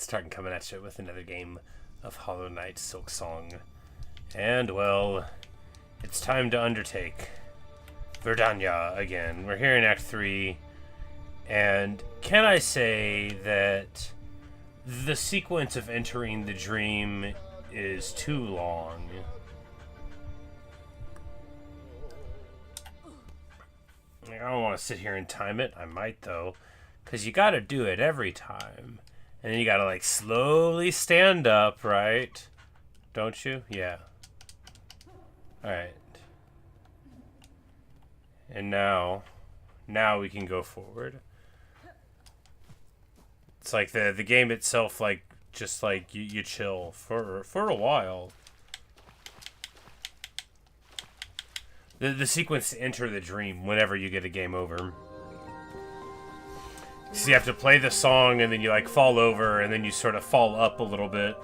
starting coming at you with another game of Hollow Knight Silksong. And, well, it's time to undertake Verdania again. We're here in Act 3, and can I say that the sequence of entering the dream is too long? I don't want to sit here and time it. I might, though, because you got to do it every time. And then you got to, like, slowly stand up, right? Don't you? Yeah. Alright. And now we can go forward. It's like the game itself, like, just like you chill for a while. The sequence to enter the dream whenever you get a game over. So you have to play the song and then you like fall over and then you sort of fall up a little bit.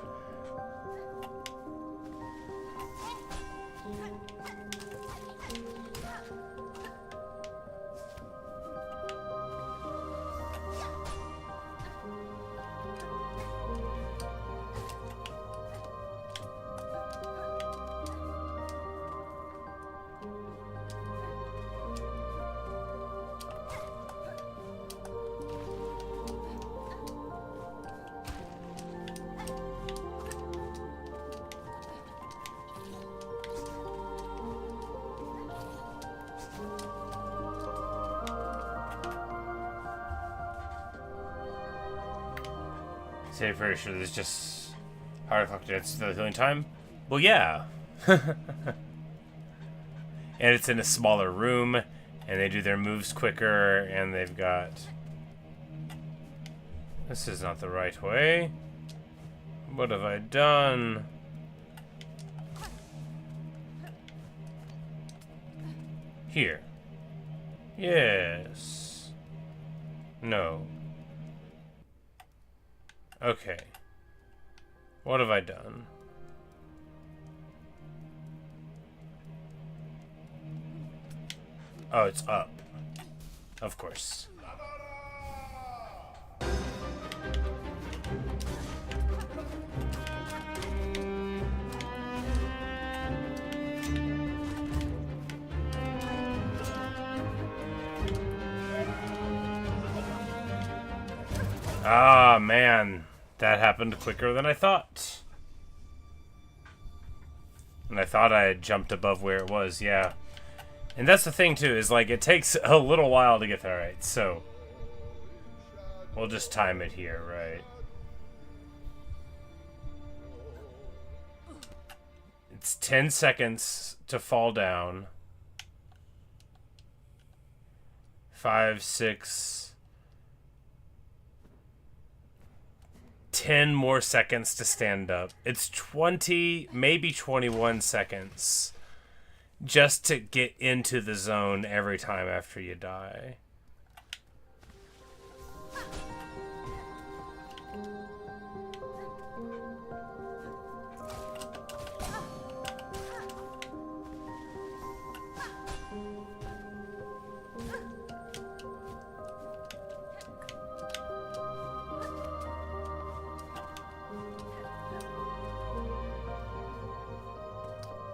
Say very sure there's just hard o'clock dance the healing time. Well, yeah. And it's in a smaller room, and they do their moves quicker, and they've got... This is not the right way. What have I done? Here. Yes. No. Okay. What have I done? Oh, it's up. Of course. Ah, man. That happened quicker than I thought. And I thought I had jumped above where it was, yeah. And that's the thing, too, is, like, it takes a little while to get there, right? So, we'll just time it here, right? It's 10 seconds to fall down. 5, 6... 10 more seconds to stand up. It's 20, maybe 21 seconds just to get into the zone every time after you die.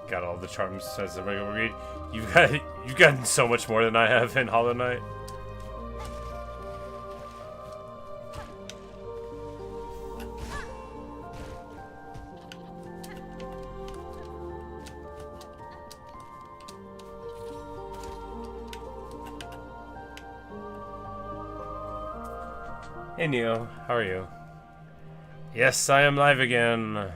Got all the charms as a regular read. You've gotten so much more than I have in Hollow Knight. Hey Neo, how are you? Yes, I am live again.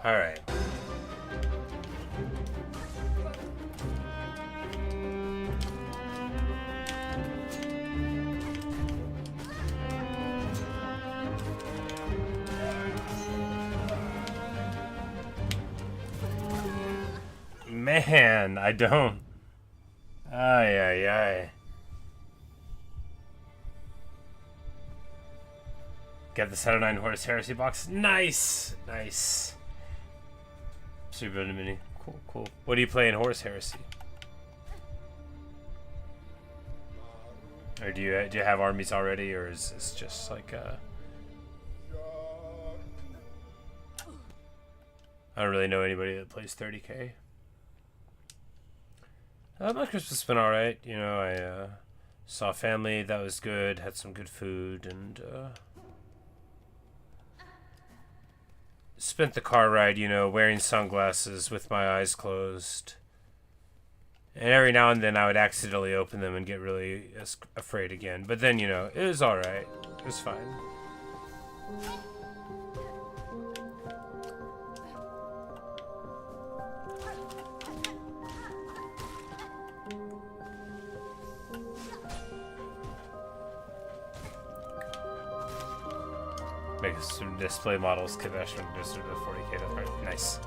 Alright. Man, I don't. Ay, ay, ay. Get the set of 9 Horus Heresy box. Nice! Nice. Super mini. Cool, cool. What do you play in Horus Heresy? Or do you have armies already, or is this just like I don't really know anybody that plays 30k. My Christmas has been alright. You know, I saw family, that was good, had some good food, and spent the car ride, you know, wearing sunglasses with my eyes closed. And every now and then I would accidentally open them and get really afraid again. But then, you know, it was alright. It was fine. Make some display models, Kavesh from the 40k. That's right. Nice.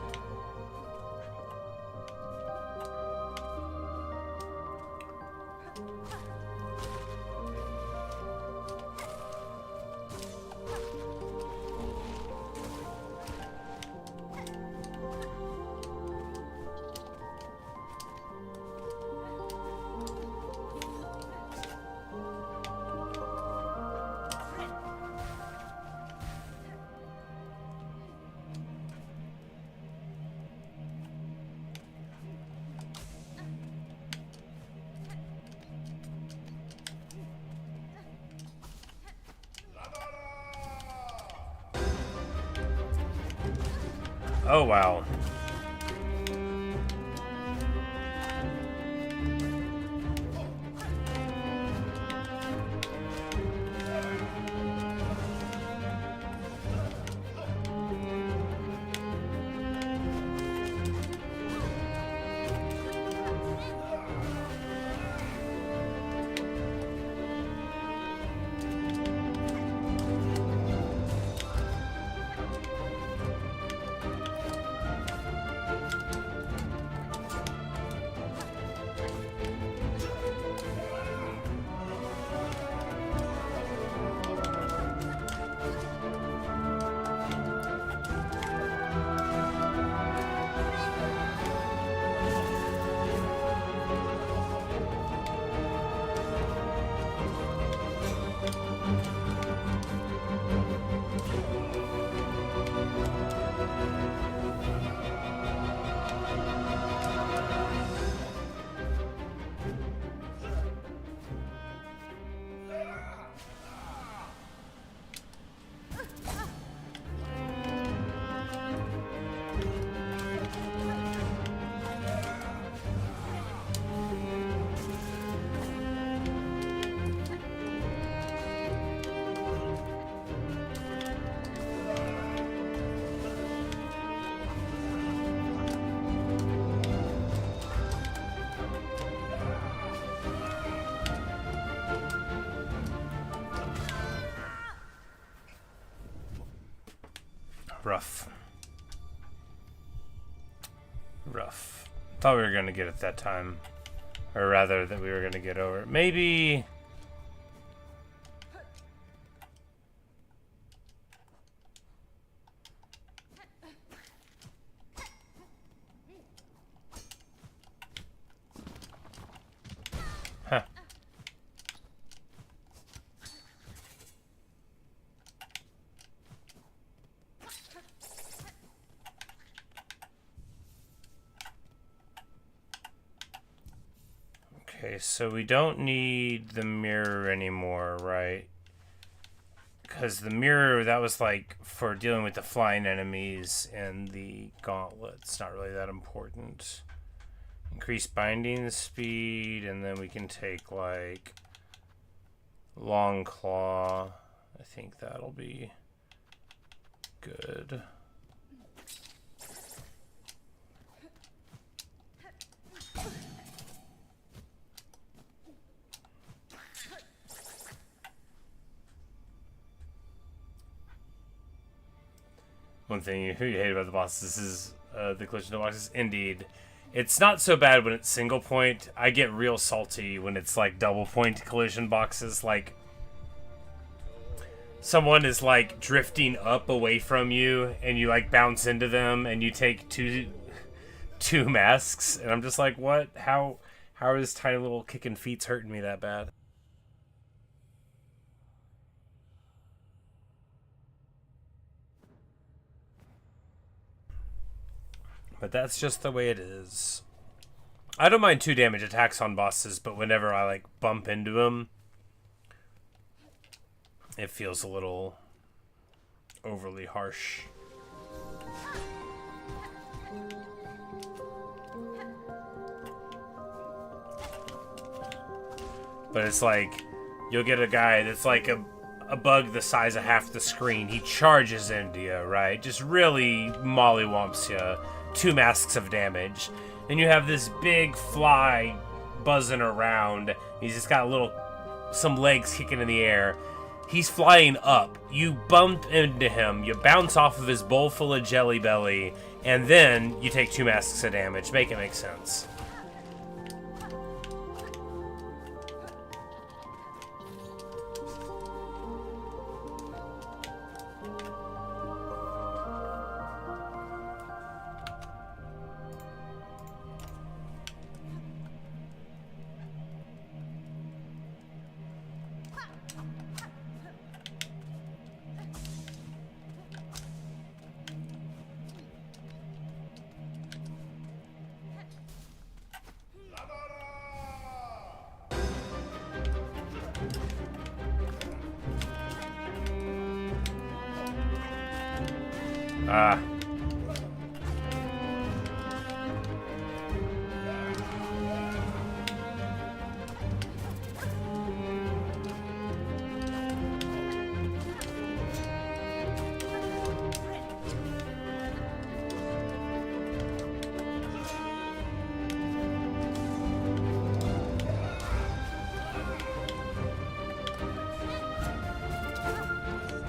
Oh, wow. Rough. Rough. Thought we were going to get it that time. Or rather, that we were going to get over. Maybe... Huh. Okay, so we don't need the mirror anymore, right? Because the mirror, that was like for dealing with the flying enemies and the gauntlets. Not really that important. Increase binding speed, and then we can take like long claw. I think that'll be good. One thing you hate about the bosses is the collision boxes. Indeed. It's not so bad when it's single point. I get real salty when it's like double point collision boxes. Like, someone is like drifting up away from you, and you like bounce into them, and you take two masks, and I'm just like, what? How are his tiny little kicking feet's hurting me that bad? But that's just the way it is. I don't mind 2 damage attacks on bosses, but whenever I like bump into them, it feels a little overly harsh. But it's like, you'll get a guy that's like a bug the size of half the screen. He charges into you, right? Just really mollywumps you. 2 masks of damage. And you have this big fly buzzing around. He's just got some legs kicking in the air. He's flying up. You bump into him. You bounce off of his bowl full of jelly belly. And then you take 2 masks of damage. Make it make sense.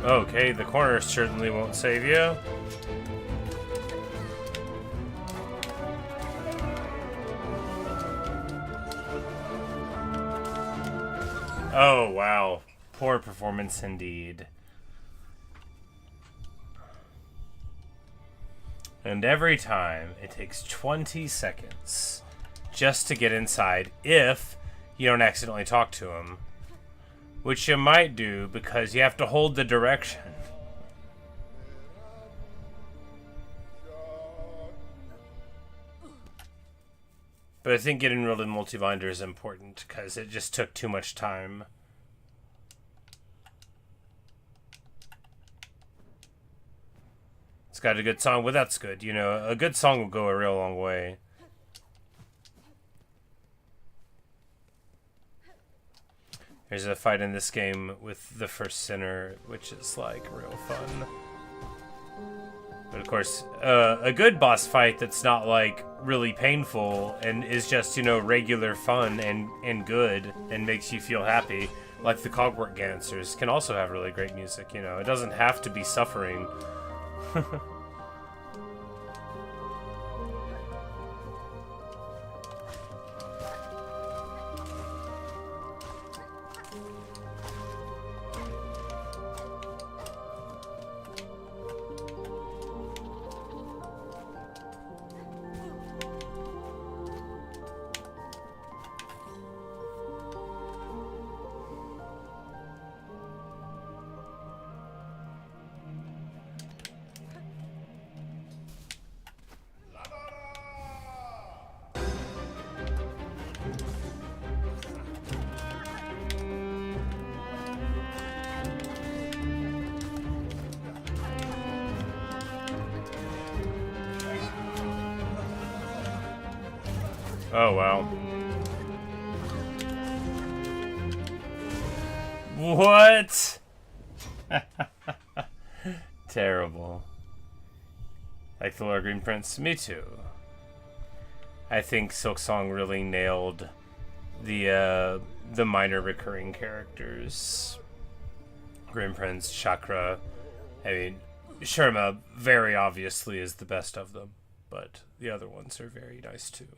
Okay, the corner certainly won't save you. Oh, wow. Poor performance indeed. And every time, it takes 20 seconds just to get inside if you don't accidentally talk to him. Which you might do because you have to hold the direction. But I think getting rid of multibinder is important because it just took too much time. It's got a good song. Well, that's good. You know, a good song will go a real long way. There's a fight in this game with the first sinner, which is like real fun. But of course, a good boss fight that's not like really painful and is just, you know, regular fun and good and makes you feel happy, like the Cogwork Dancers, can also have really great music, you know. It doesn't have to be suffering. Oh, wow. What? Terrible. Like the Lord Green Prince? Me too. I think Silksong really nailed the minor recurring characters. Green Prince, Chakra. I mean, Sherma very obviously is the best of them, but the other ones are very nice too.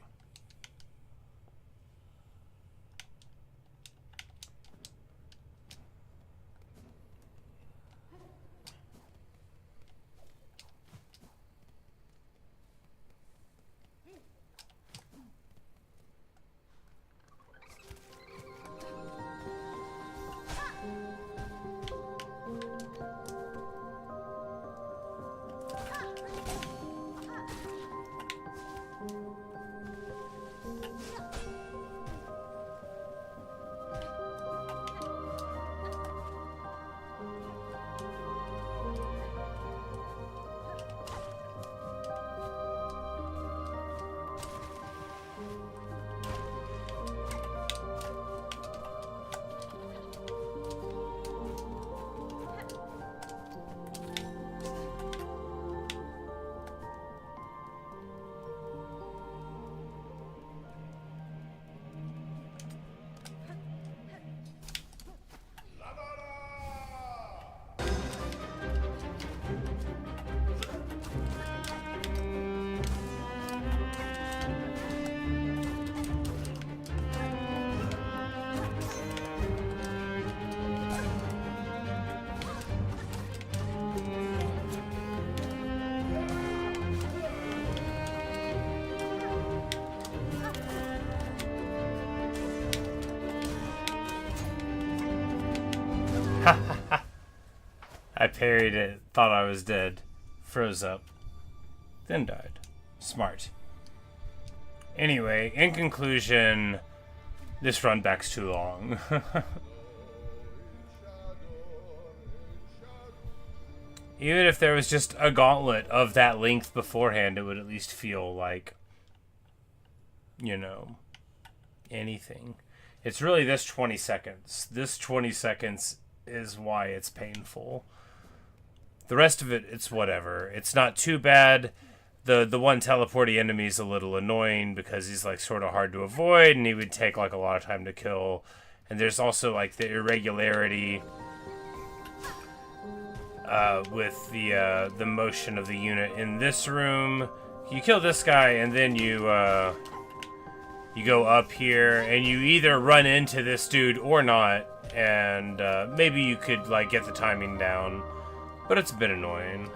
I parried it, thought I was dead, froze up, then died. Smart. Anyway, in conclusion, this run back's too long. Even if there was just a gauntlet of that length beforehand, it would at least feel like, you know, anything. It's really this 20 seconds. This 20 seconds is why it's painful. The rest of it, it's whatever. It's not too bad. The one teleporty enemy is a little annoying because he's like sort of hard to avoid and he would take like a lot of time to kill. And there's also like the irregularity with the motion of the unit in this room. You kill this guy and then you go up here and you either run into this dude or not, and maybe you could like get the timing down, but it's a bit annoying.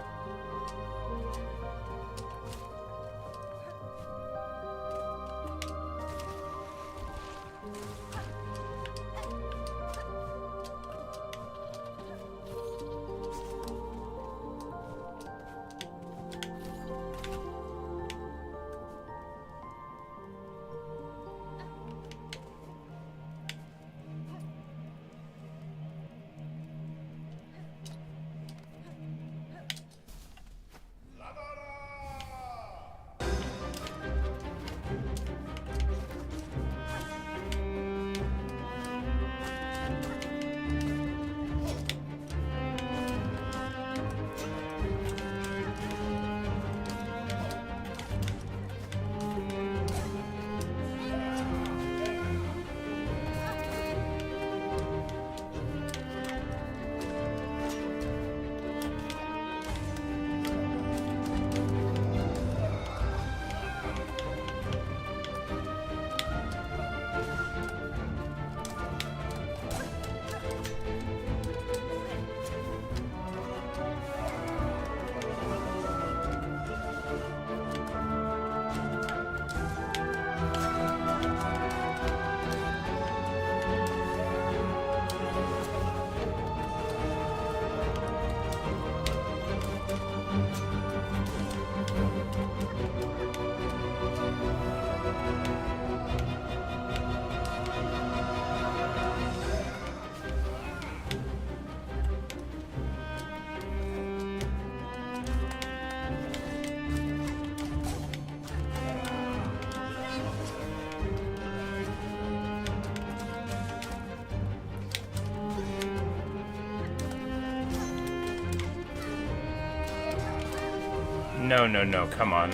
No, come on.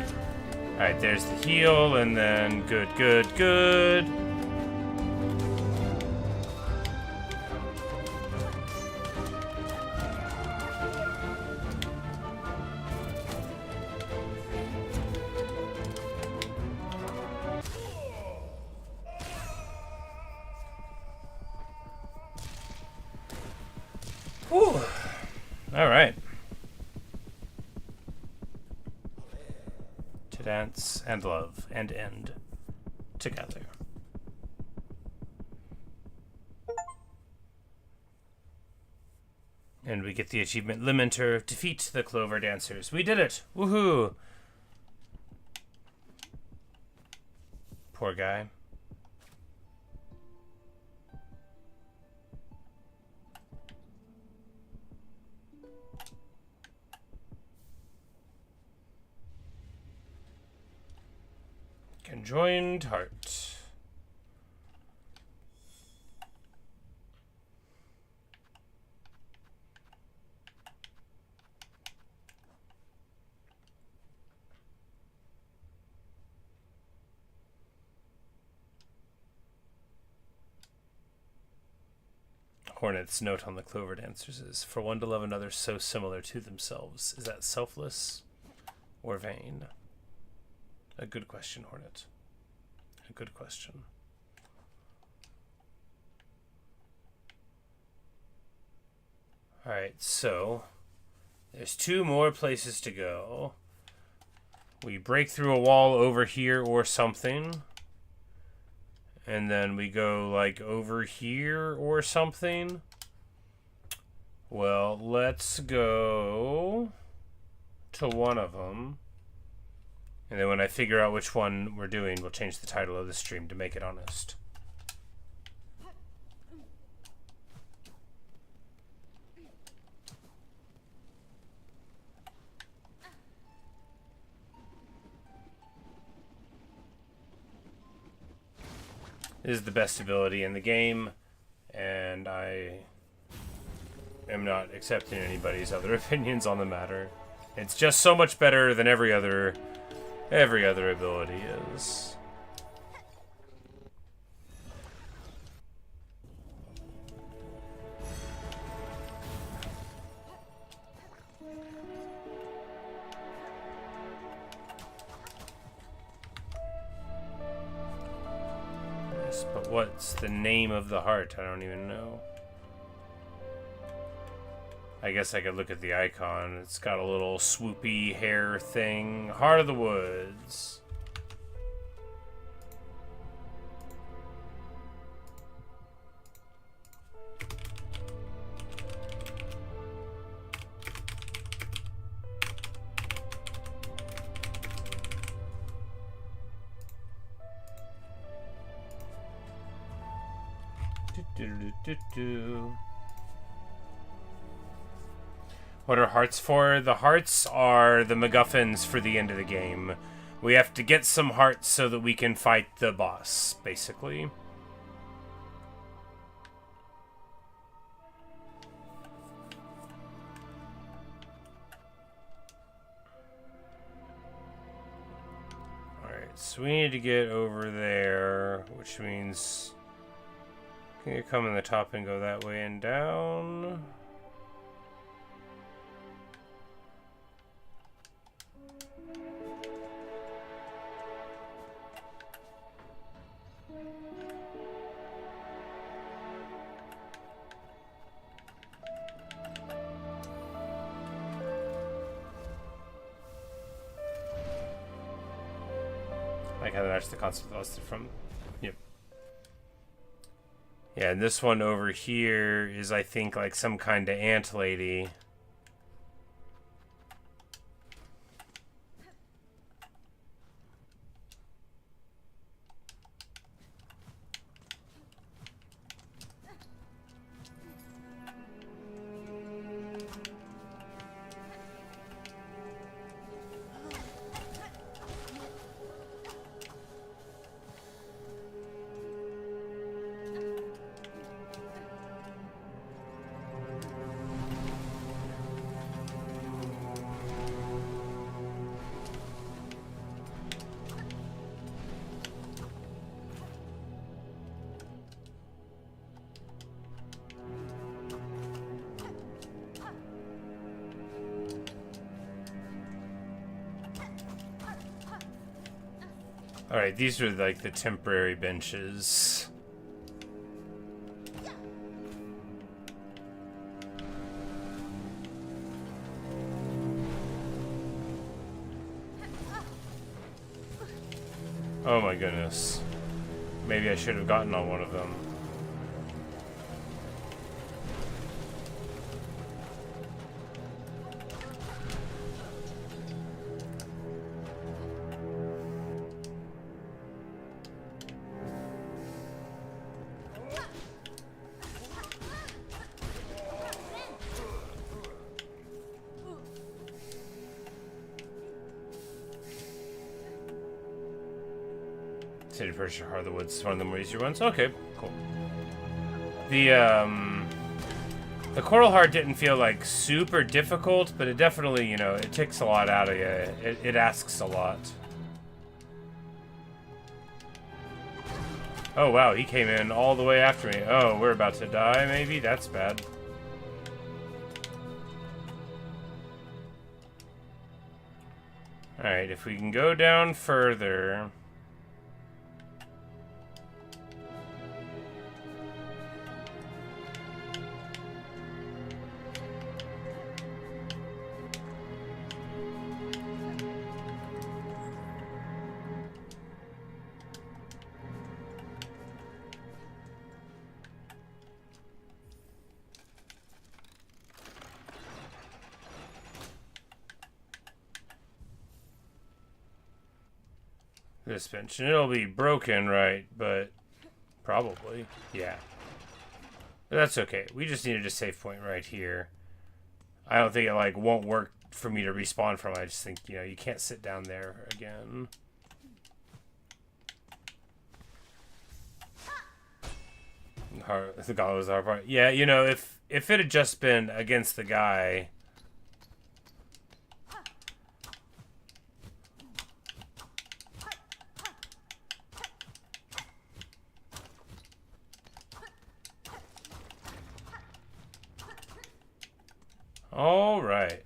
Alright, there's the heal, and then good. Whew. Alright. Dance and love and end together. And we get the achievement limiter, defeat the Clover dancers. We did it! Woohoo! Poor guy. Conjoined heart. Hornet's note on the Clover dancers is, for one to love another so similar to themselves, is that selfless or vain? A good question, Hornet. A good question. Alright, so there's 2 more places to go. We break through a wall over here or something. And then we go like over here or something. Well, let's go to one of them. And then when I figure out which one we're doing, we'll change the title of the stream to make it honest. This is the best ability in the game, and I am not accepting anybody's other opinions on the matter. It's just so much better than every other ability is. Yes, but what's the name of the heart? I don't even know. I guess I could look at the icon. It's got a little swoopy hair thing. Heart of the Woods. What are hearts for? The hearts are the MacGuffins for the end of the game. We have to get some hearts so that we can fight the boss, basically. Alright, so we need to get over there, which means... Can you come in the top and go that way and down? I kind of matched the concept lost it from. Yep. Yeah, and this one over here is, I think, like some kind of ant lady. Alright, these are like the temporary benches. Oh my goodness. Maybe I should have gotten on one of them. City Pressure Heart of the Woods is one of the more easier ones. Okay, cool. The Coral Heart didn't feel like super difficult, but it definitely, you know, it takes a lot out of you. It asks a lot. Oh wow, he came in all the way after me. Oh, we're about to die, maybe? That's bad. Alright, if we can go down further... This bench. And it'll be broken, right? But probably. Yeah. But that's okay. We just needed a save point right here. I don't think it, like, won't work for me to respawn from. I just think, you know, you can't sit down there again. The gauntlet was the hard part. Yeah, you know, if it had just been against the guy... All right.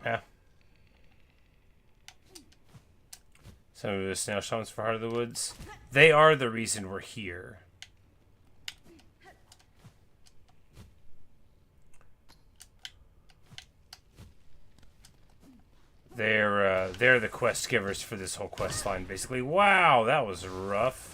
Yeah. Some of the snail shamans for Heart of the Woods. They are the reason we're here. They're the quest givers for this whole quest line, basically. Wow, that was rough.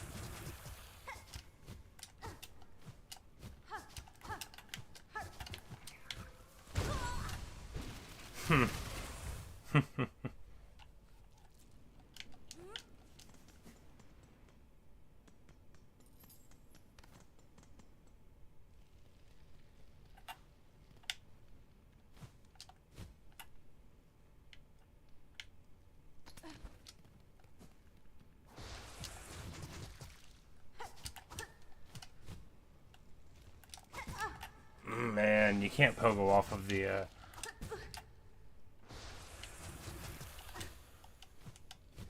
Man, you can't pogo off of the,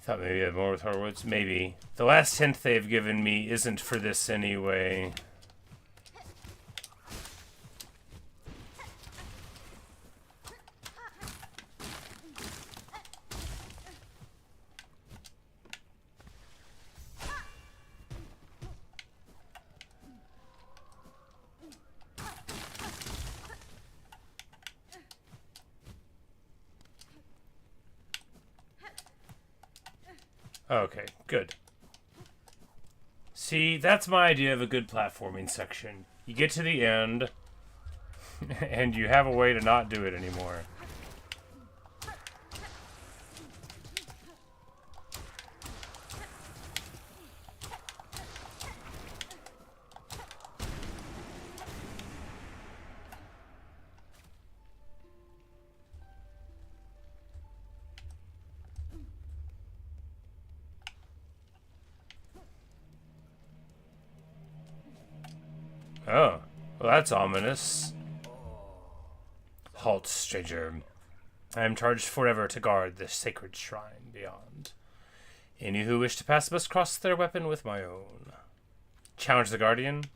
Thought maybe I had more with Hardwoods. Maybe. The last hint they've given me isn't for this anyway. Okay, good. See, that's my idea of a good platforming section. You get to the end, and you have a way to not do it anymore. Oh, well, that's ominous. Halt, stranger. I am charged forever to guard this sacred shrine beyond. Any who wish to pass must cross their weapon with my own. Challenge the guardian.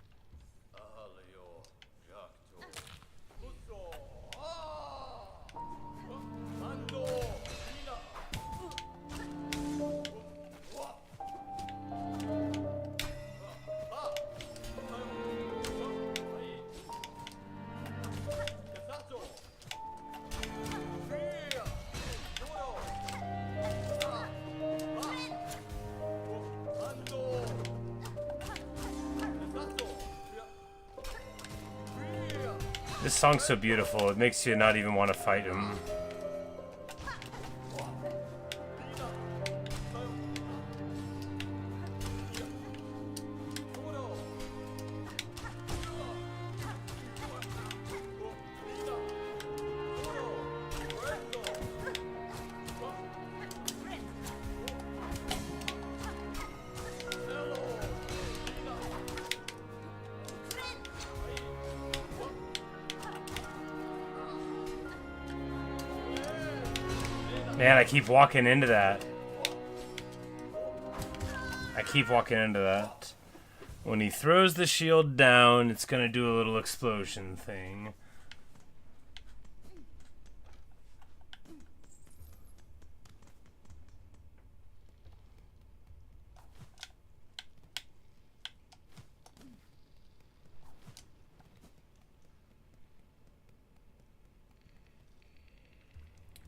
This song's so beautiful, it makes you not even want to fight him. Man, I keep walking into that. I keep walking into that. When he throws the shield down, it's gonna do a little explosion thing.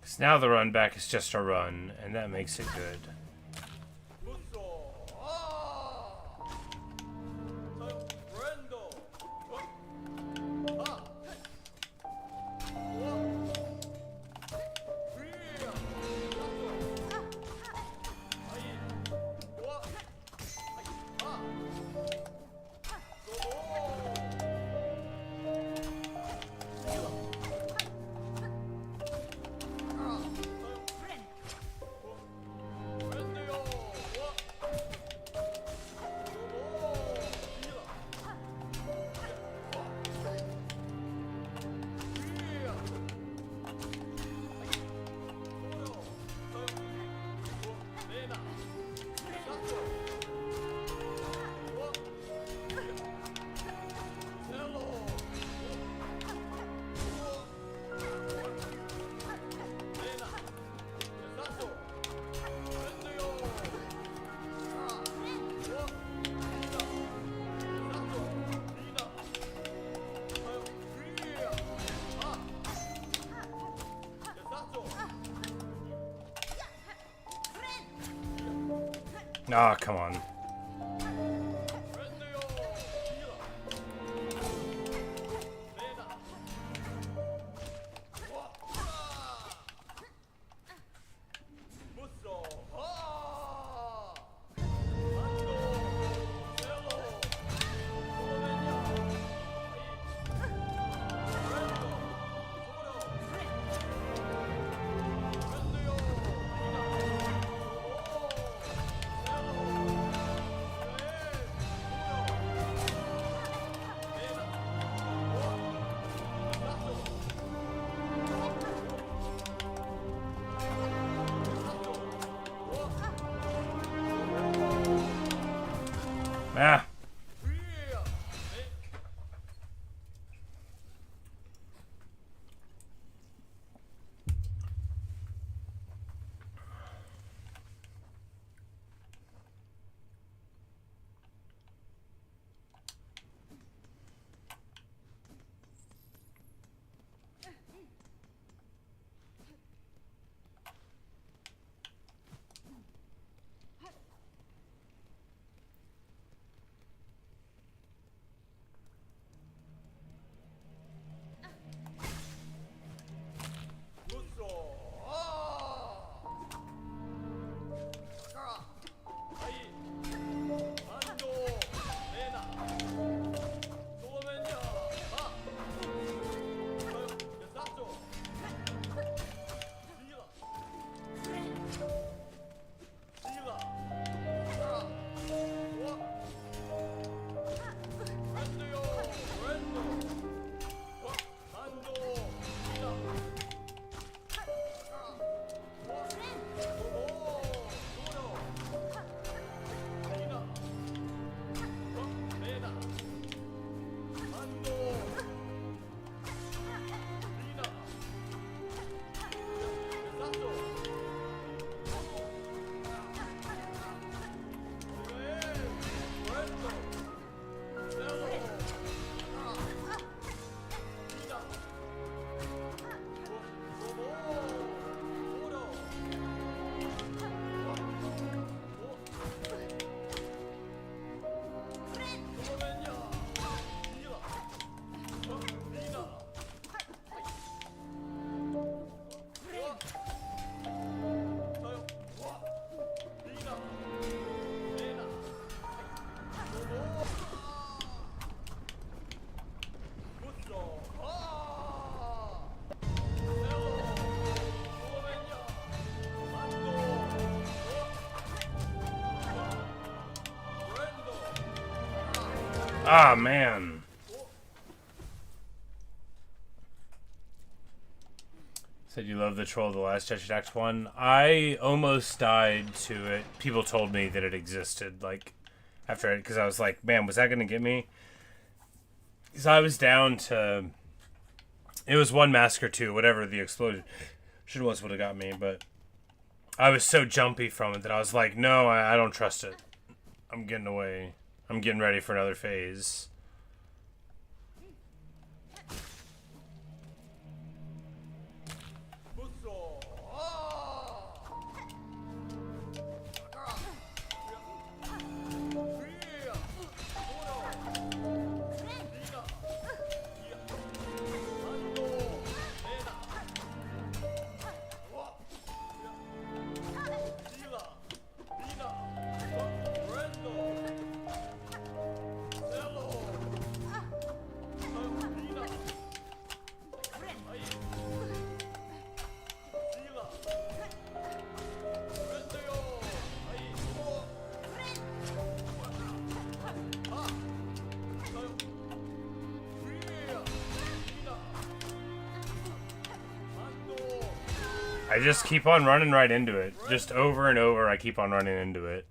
Because now the run back is just a run, and that makes it good. Ah, oh, come on. Ah. Ah, man. Said you love the Troll of the Last Judge Act 1. I almost died to it. People told me that it existed, like, after it, because I was like, man, was that going to get me? Because I was down to... It was 1 massacre 2, whatever the explosion was would have got me, but I was so jumpy from it that I was like, no, I don't trust it. I'm getting away. I'm getting ready for another phase. I just keep on running right into it. Just over and over, I keep on running into it.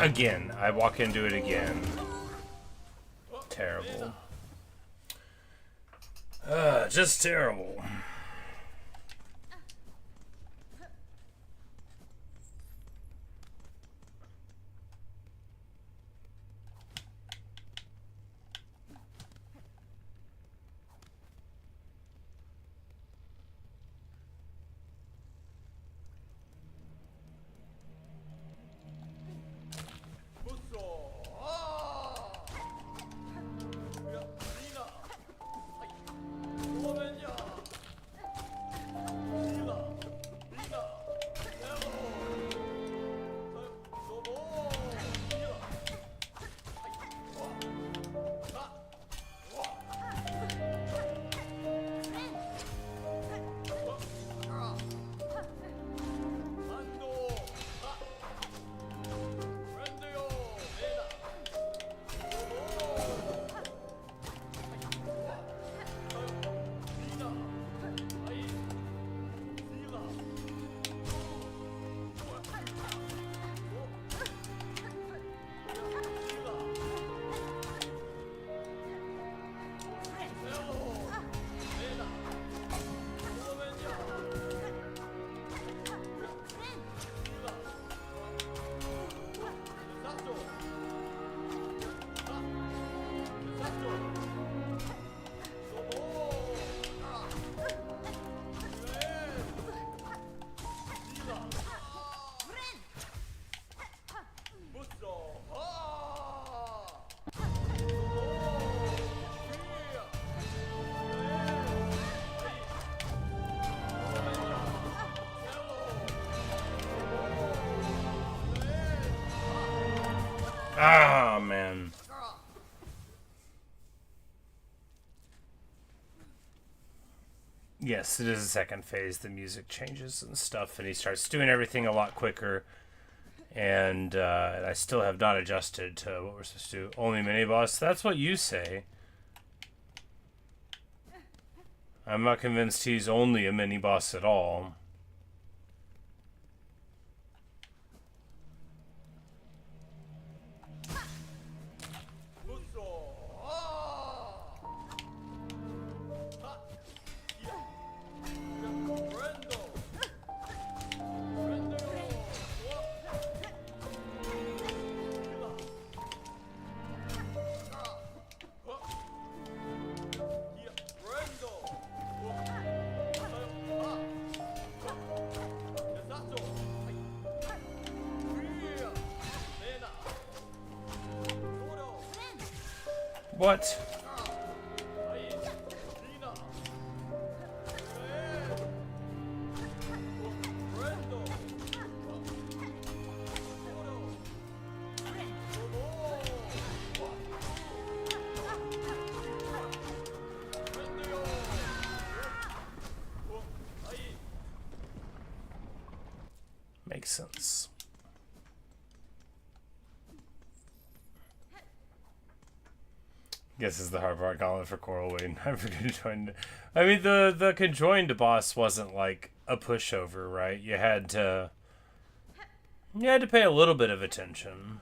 Again, I walk into it again. Terrible. Just terrible. Ah, man. Yes, it is the second phase. The music changes and stuff, and he starts doing everything a lot quicker. And I still have not adjusted to what we're supposed to do. Only mini-boss? That's what you say. I'm not convinced he's only a mini-boss at all. What? Makes sense. Guess is the hard part. Gauntlet for Coral waiting. I forget conjoined. I mean, the conjoined boss wasn't like a pushover, right? You had to pay a little bit of attention.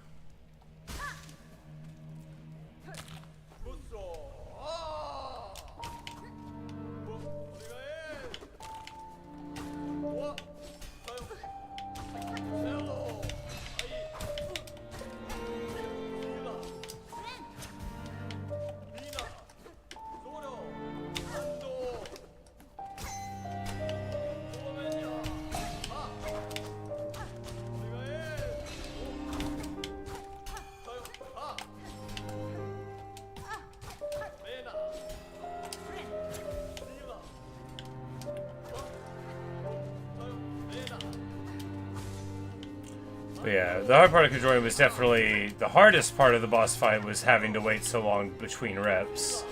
But yeah, the hard part of conjoined was definitely the hardest part of the boss fight was having to wait so long between reps.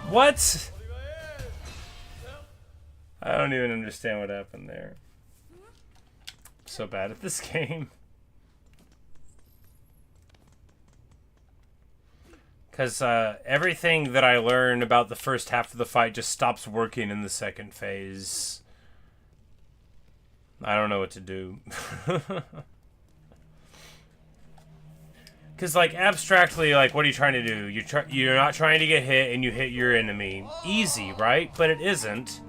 What? I don't even understand what happened there. I'm so bad at this game. Because everything that I learn about the first half of the fight just stops working in the second phase. I don't know what to do. Because, like, abstractly, like, what are you trying to do? You're not trying to get hit and you hit your enemy. Easy, right? But it isn't.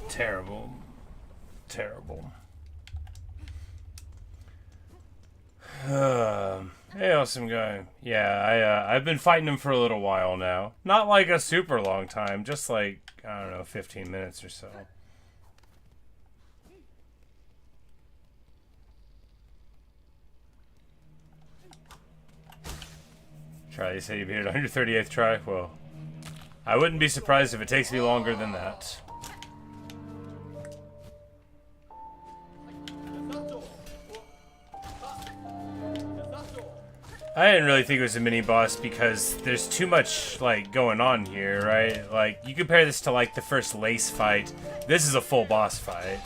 Terrible. Terrible. Hey, awesome guy. Yeah, I've been fighting him for a little while now. Not like a super long time, just like, I don't know, 15 minutes or so. Charlie, you say you beat it on your 38th try? Well, I wouldn't be surprised if it takes me longer than that. I didn't really think it was a mini boss because there's too much like going on here, right? Like you compare this to like the first Lace fight. This is a full boss fight.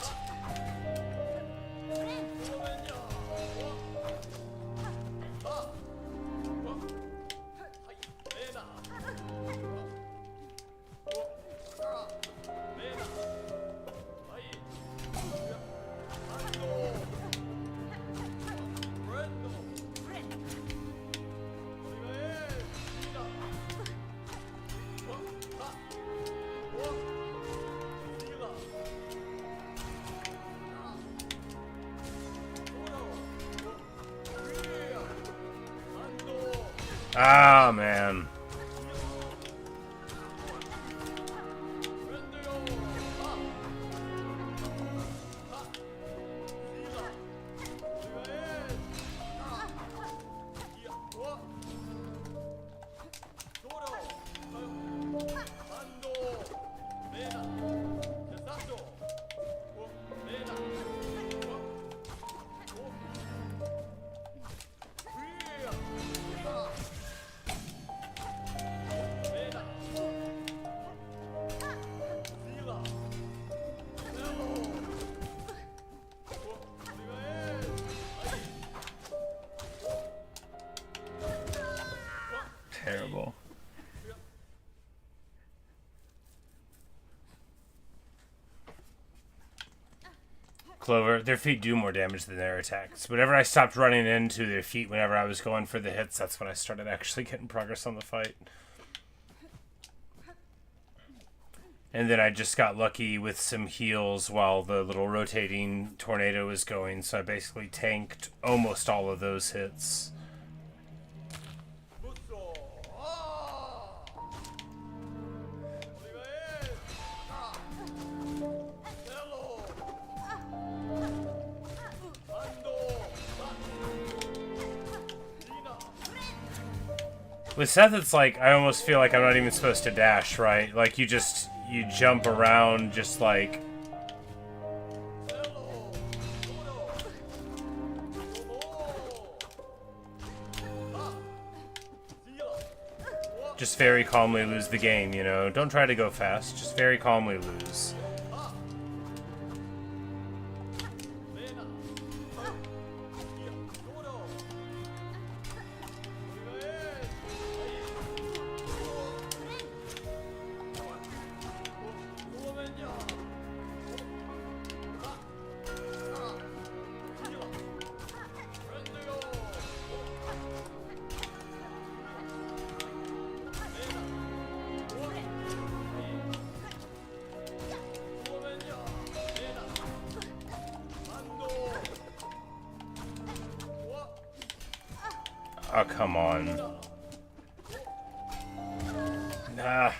Ah, man. Terrible. Clover, their feet do more damage than their attacks. Whenever I stopped running into their feet whenever I was going for the hits, that's when I started actually getting progress on the fight. And then I just got lucky with some heals while the little rotating tornado was going, so I basically tanked almost all of those hits. With Seth, it's like, I almost feel like I'm not even supposed to dash, right? Like, you jump around just like... Just very calmly lose the game, you know? Don't try to go fast, just very calmly lose. Oh, come on. Nah.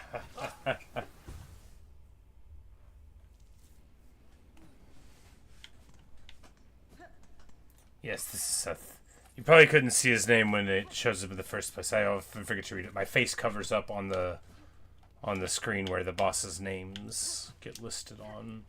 Yes, this is Seth. You probably couldn't see his name when it shows up in the first place. I often forget to read it. My face covers up on the screen where the boss's names get listed on.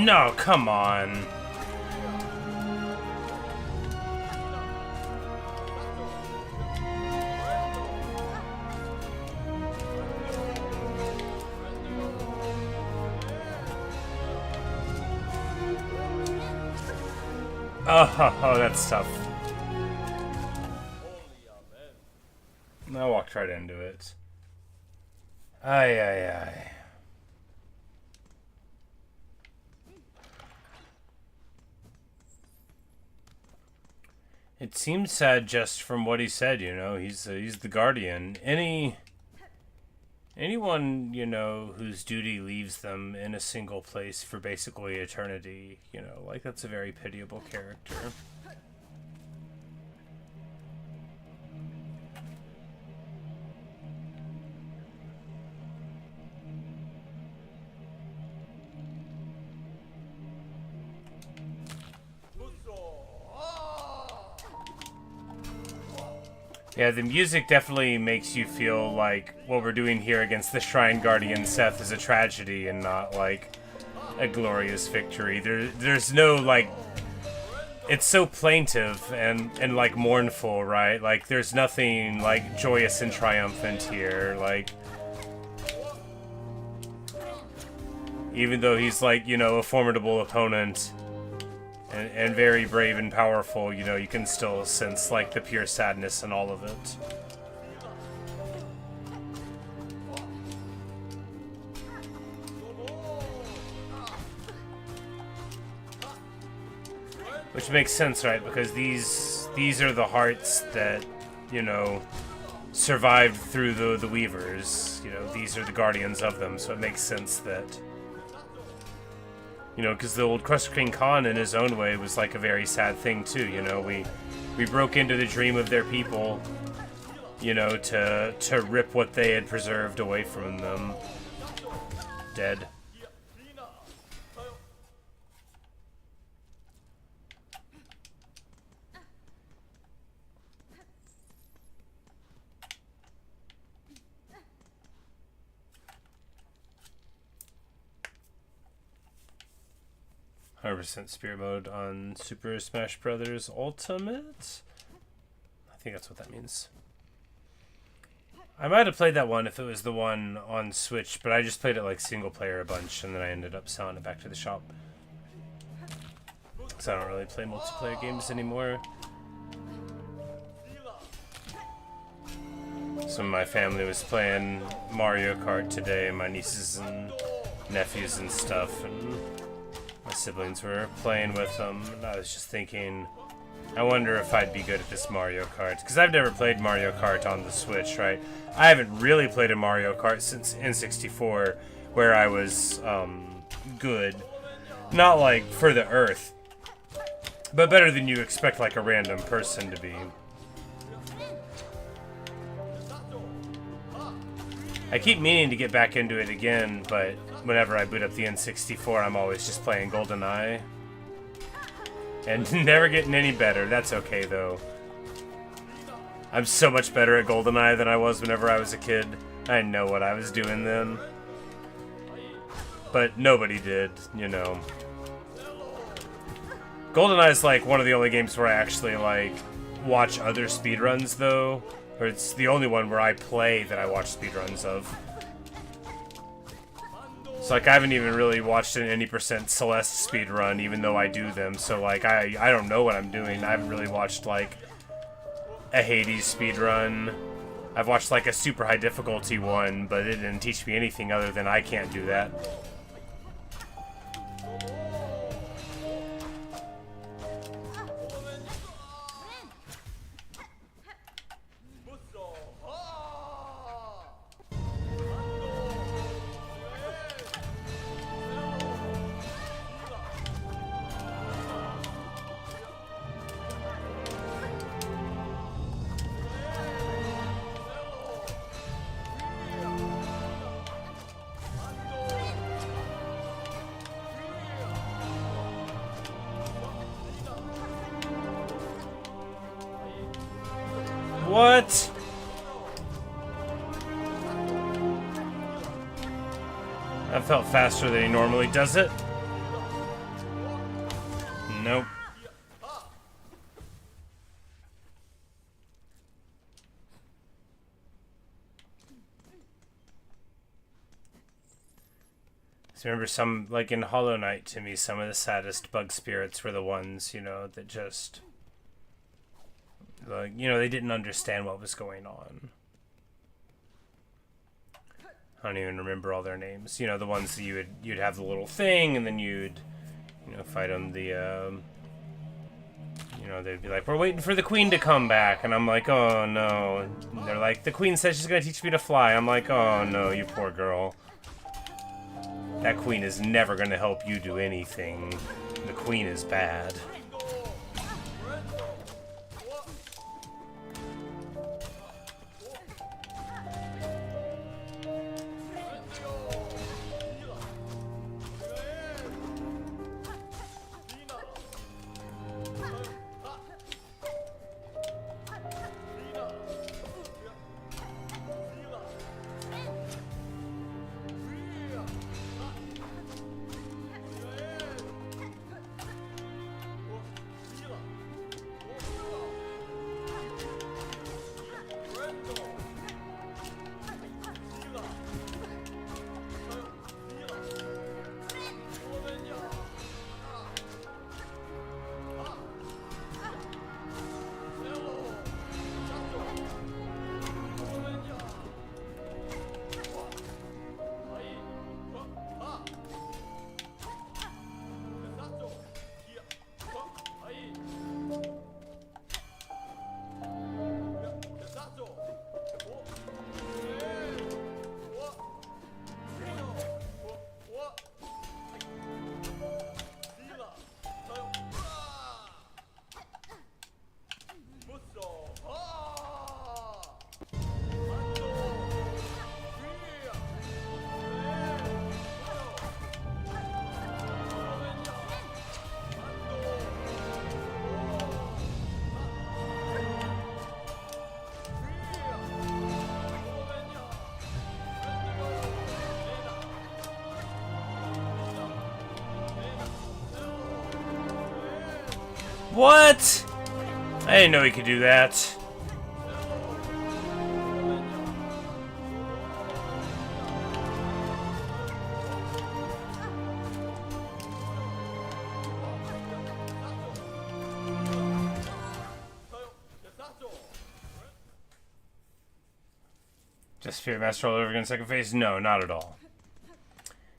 No, come on. Oh, that's tough. I walked right into it. Ay, ay, ay. It seems sad just from what he said, you know. He's the guardian. Anyone, you know, whose duty leaves them in a single place for basically eternity, you know, like, that's a very pitiable character. Yeah, the music definitely makes you feel like what we're doing here against the Shrine Guardian Seth is a tragedy and not, like, a glorious victory. There's no, like... It's so plaintive and like, mournful, right? Like, there's nothing, like, joyous and triumphant here. Like... Even though he's, like, you know, a formidable opponent... And very brave and powerful, you know, you can still sense, like, the pure sadness in all of it. Which makes sense, right? Because these are the hearts that, you know, survived through the Weavers. You know, these are the guardians of them, so it makes sense that... You know, because the old Crust King Khan, in his own way, was like a very sad thing too. You know, we broke into the dream of their people, you know, to rip what they had preserved away from them. Dead. 100% spear mode on Super Smash Bros. Ultimate? I think that's what that means. I might have played that one if it was the one on Switch, but I just played it like single player a bunch, and then I ended up selling it back to the shop. So I don't really play multiplayer games anymore. Some of my family was playing Mario Kart today, my nieces and nephews and stuff, and my siblings were playing with them, and I was just thinking, I wonder if I'd be good at this Mario Kart, because I've never played Mario Kart on the Switch, right? I haven't really played a Mario Kart since N64, where I was good. Not like for the Earth, but better than you expect like a random person to be. I keep meaning to get back into it again, but whenever I boot up the N64, I'm always just playing GoldenEye. And never getting any better. That's okay, though. I'm so much better at GoldenEye than I was whenever I was a kid. I know what I was doing then. But nobody did, you know. GoldenEye is like one of the only games where I actually like watch other speedruns, though. Or it's the only one where I play that I watch speedruns of. So like I haven't even really watched an any % Celeste speedrun, even though I do them. So like I don't know what I'm doing. I haven't really watched like a Hades speedrun. I've watched like a super high difficulty one, but it didn't teach me anything other than I can't do that. What? That felt faster than he normally does it. So remember, some, like in Hollow Knight, to me, some of the saddest bug spirits were the ones, you know, that just, like, you know, they didn't understand what was going on. I don't even remember all their names. You know, the ones that you'd have the little thing, and then you'd, you know, fight them. You know, they'd be like, "We're waiting for the queen to come back," and I'm like, "Oh no." And they're like, "The queen says she's gonna teach me to fly." I'm like, "Oh no, you poor girl. That queen is never gonna help you do anything. The queen is bad." What? I didn't know he could do that. Just Spirit Master all over again second phase? No, not at all.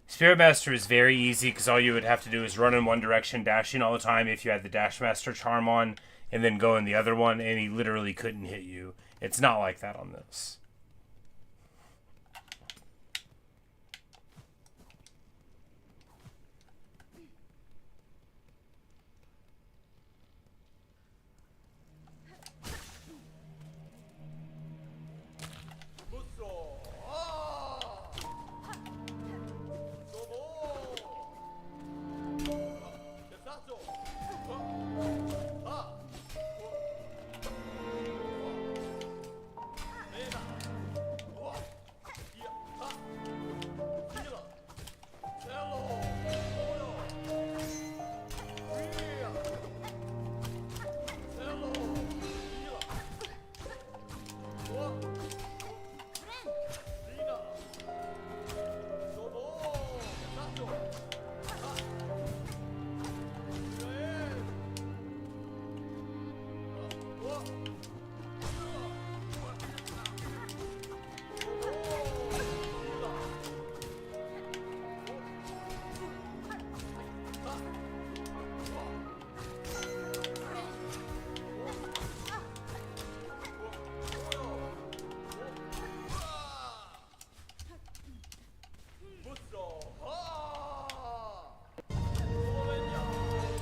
Spirit Master is very easy because all you would have to do is run in one direction, dashing all the time if you had the Dash Master charm on, and then go in the other one, and he literally couldn't hit you. It's not like that on this.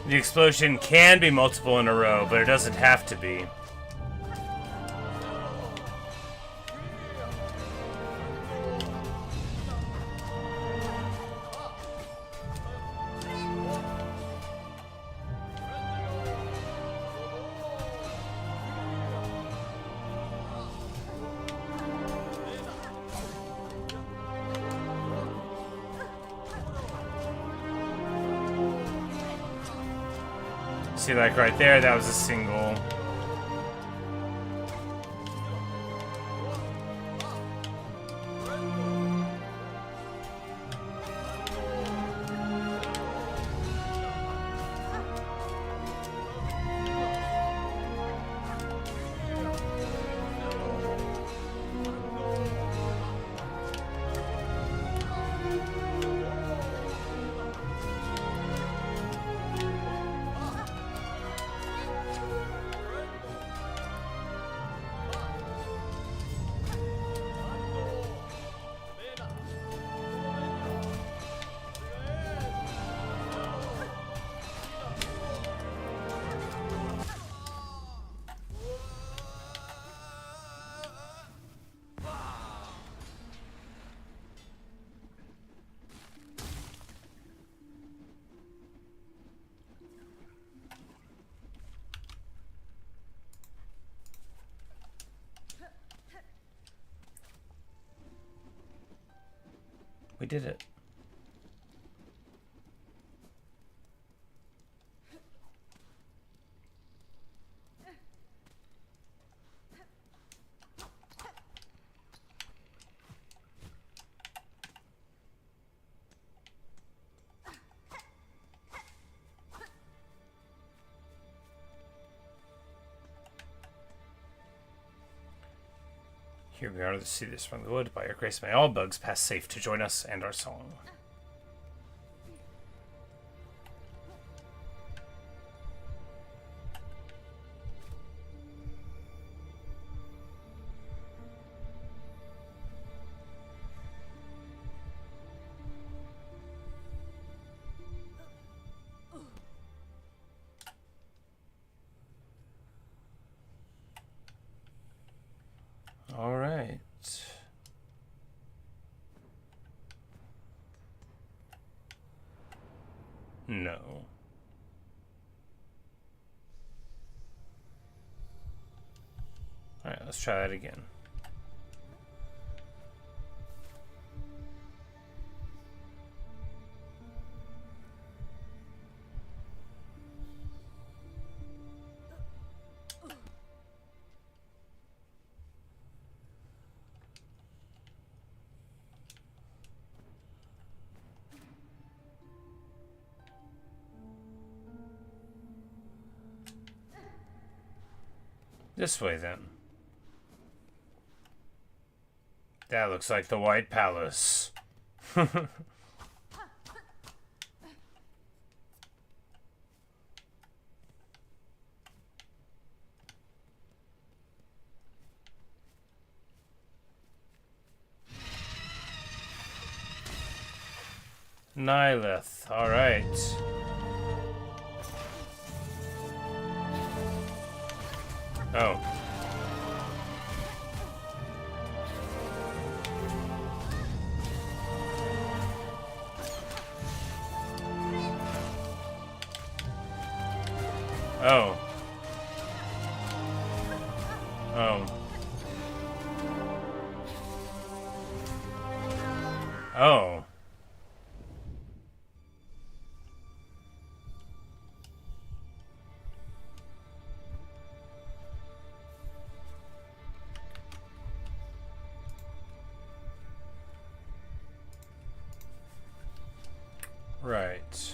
The explosion can be multiple in a row, but it doesn't have to be. See, like right there, that was a single. We did it. Here we are to see this from the wood. By your grace, may all bugs pass safe to join us and our song. All right. No. All right, let's try that again. This way, then. That looks like the White Palace. Nyleth, alright. Oh. Oh. Oh. Oh. Right.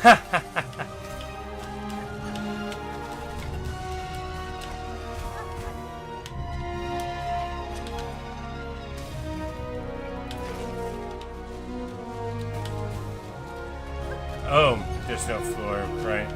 Oh, there's no floor, right?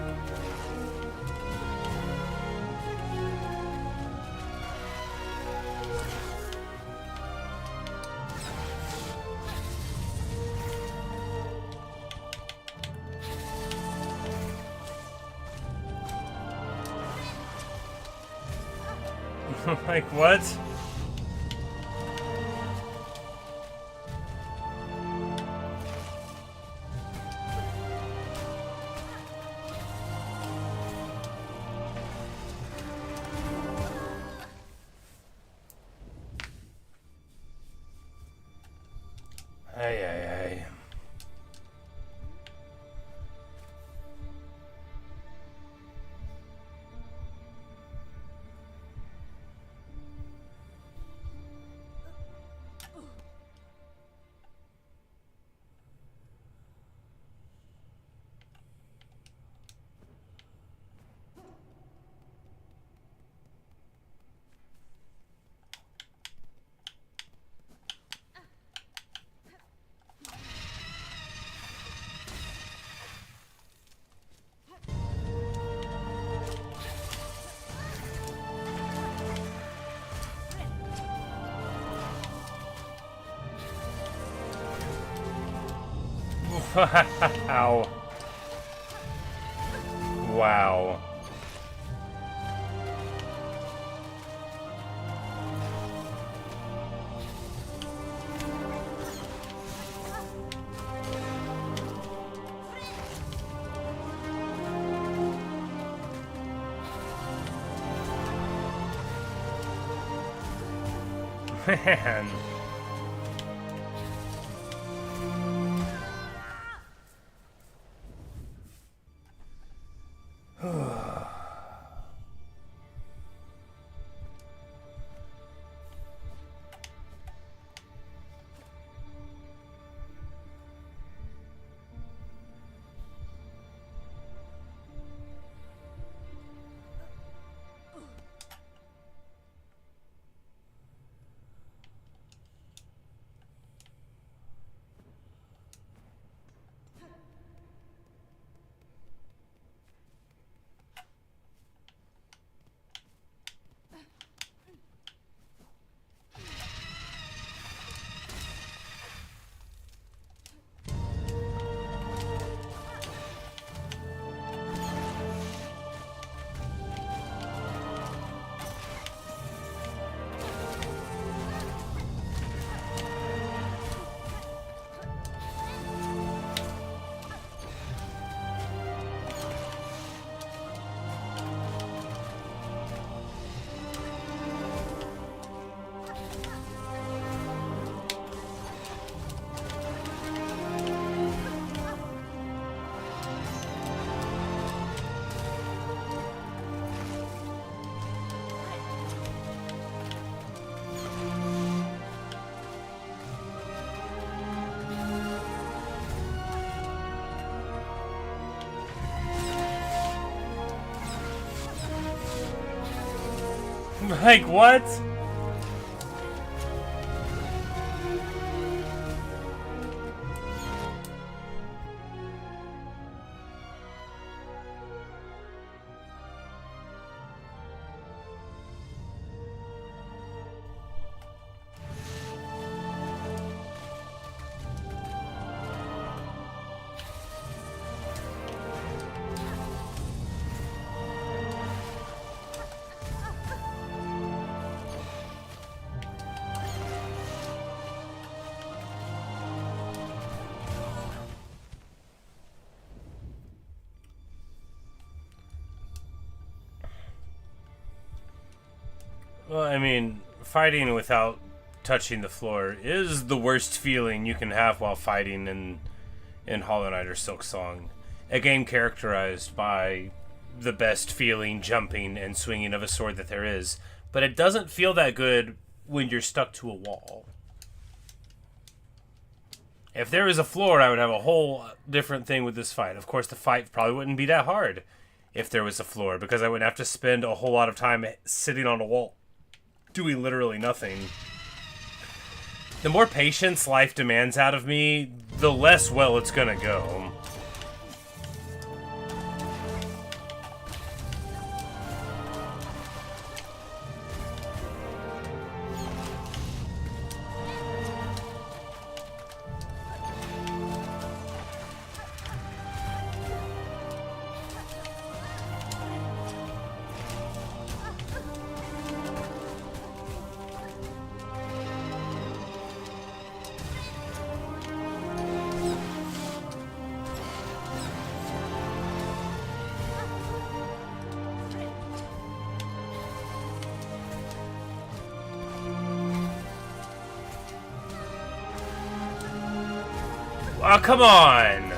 Like, what? Ay, ay, ay. Wow. Wow. Man. Like, what? Well, I mean, fighting without touching the floor is the worst feeling you can have while fighting in Hollow Knight or Silksong. A game characterized by the best feeling jumping and swinging of a sword that there is, but it doesn't feel that good when you're stuck to a wall. If there was a floor, I would have a whole different thing with this fight. Of course, the fight probably wouldn't be that hard if there was a floor, because I wouldn't have to spend a whole lot of time sitting on a wall doing literally nothing. The more patience life demands out of me, the less well it's gonna go. Oh, come on!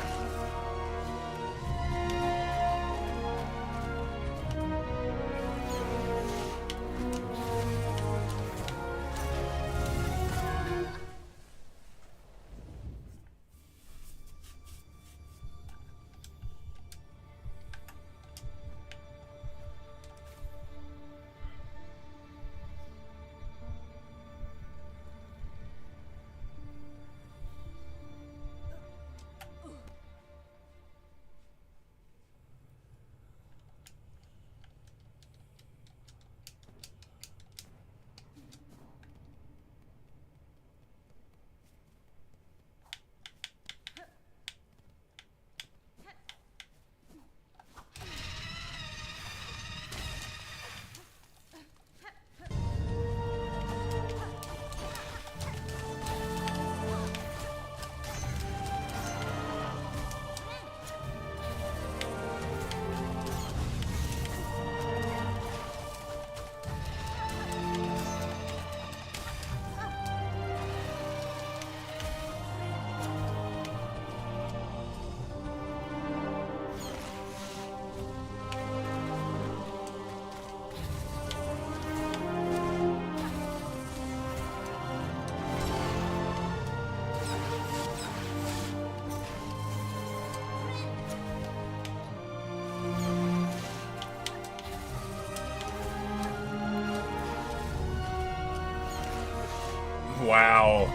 Wow.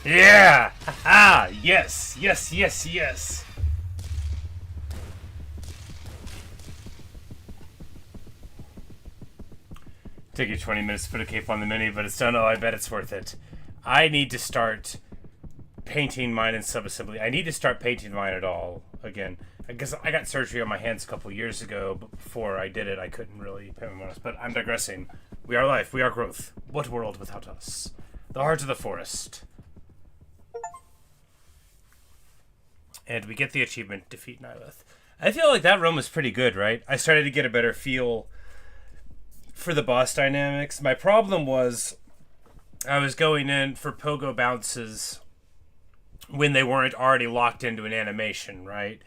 Yeah! Ah, yes, yes, yes, yes. Take you 20 minutes to put a cape on the mini, but it's done. Oh, I bet it's worth it. I need to start painting mine in subassembly. I need to start painting mine at all again. I guess I got surgery on my hands a couple years ago, but before I did it, I couldn't really paint my hands. But I'm digressing. We are life. We are growth. What world without us? The heart of the forest. And we get the achievement, Defeat Nyleth. I feel like that run was pretty good, right? I started to get a better feel for the boss dynamics. My problem was I was going in for pogo bounces when they weren't already locked into an animation, right?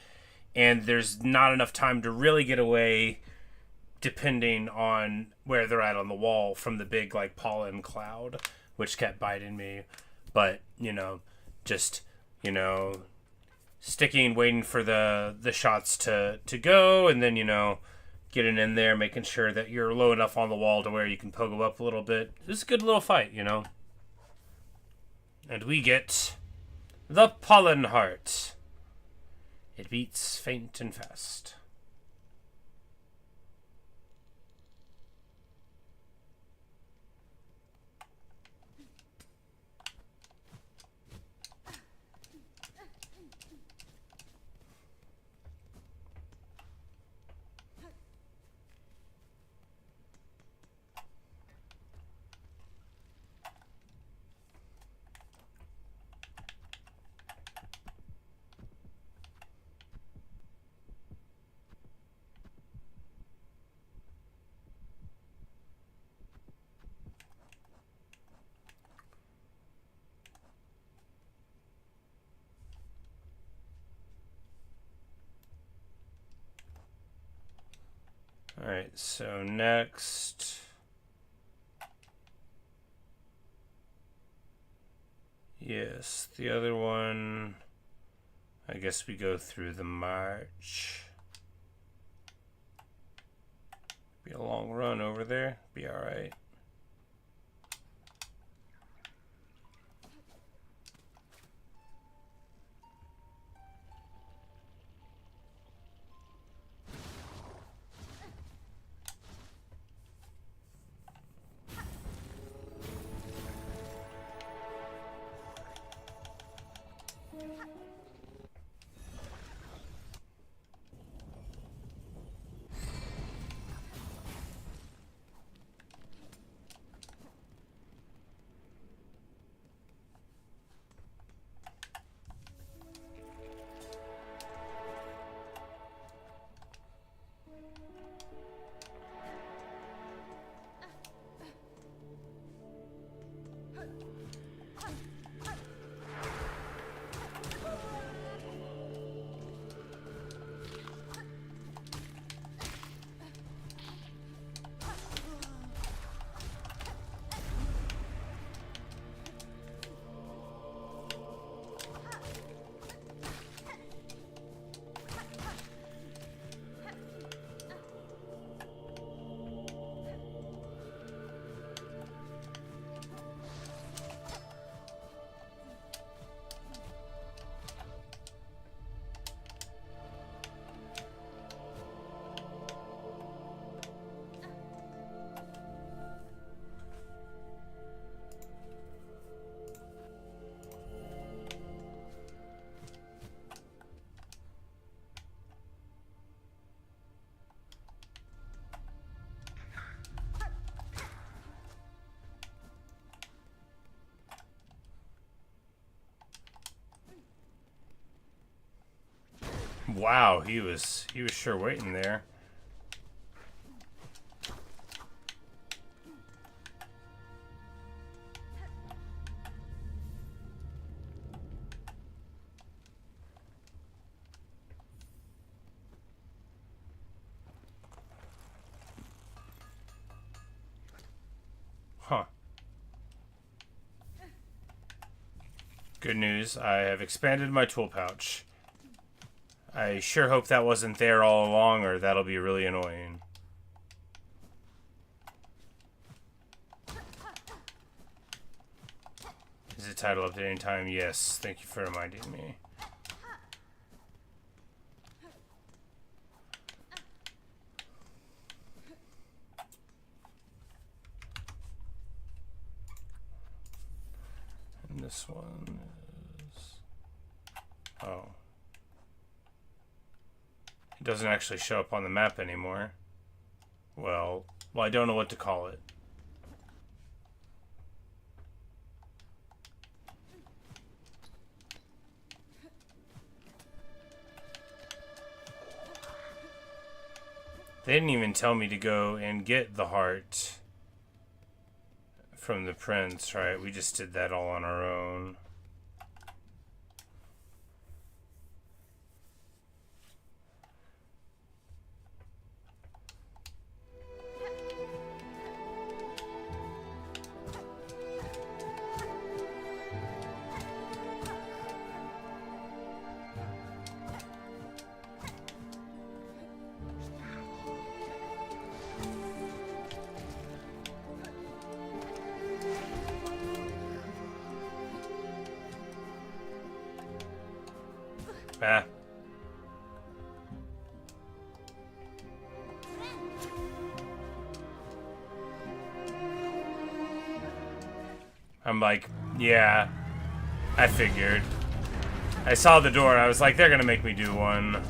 And there's not enough time to really get away depending on where they're at on the wall from the big like pollen cloud, which kept biting me. But, you know, just, you know, sticking, waiting for the shots to go, and then, you know, getting in there, making sure that you're low enough on the wall to where you can pogo up a little bit. It's a good little fight, you know. And we get the pollen heart. It beats faint and fast. Alright, so next... Yes, the other one... I guess we go through the march. Be a long run over there. Be alright. Wow, he was sure waiting there. Huh. Good news, I have expanded my tool pouch. I sure hope that wasn't there all along, or that'll be really annoying. Is the title updating time? Yes, thank you for reminding me. And this one is... Oh. It doesn't actually show up on the map anymore. Well, I don't know what to call it. They didn't even tell me to go and get the heart from the prince, right? We just did that all on our own. Ah. I'm like, yeah, I figured. I saw the door, I was like, they're gonna make me do one.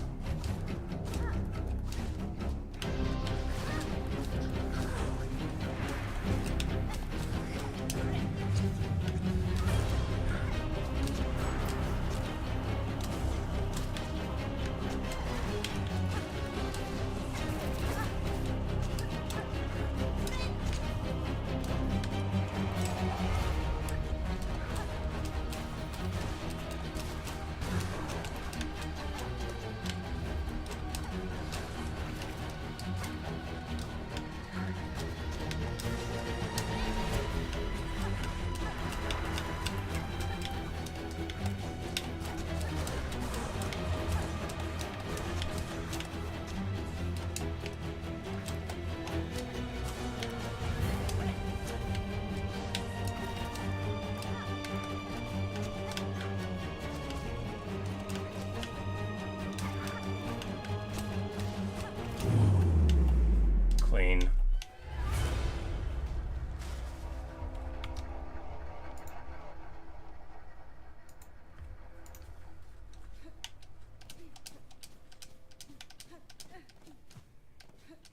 Clean.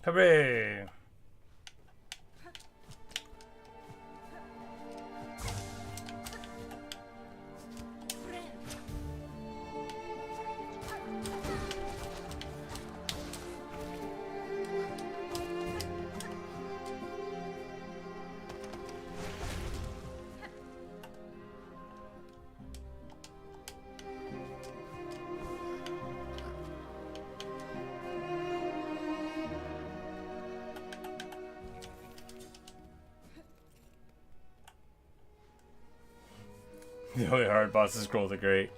Hooray! The only hard boss is Grohl the Great.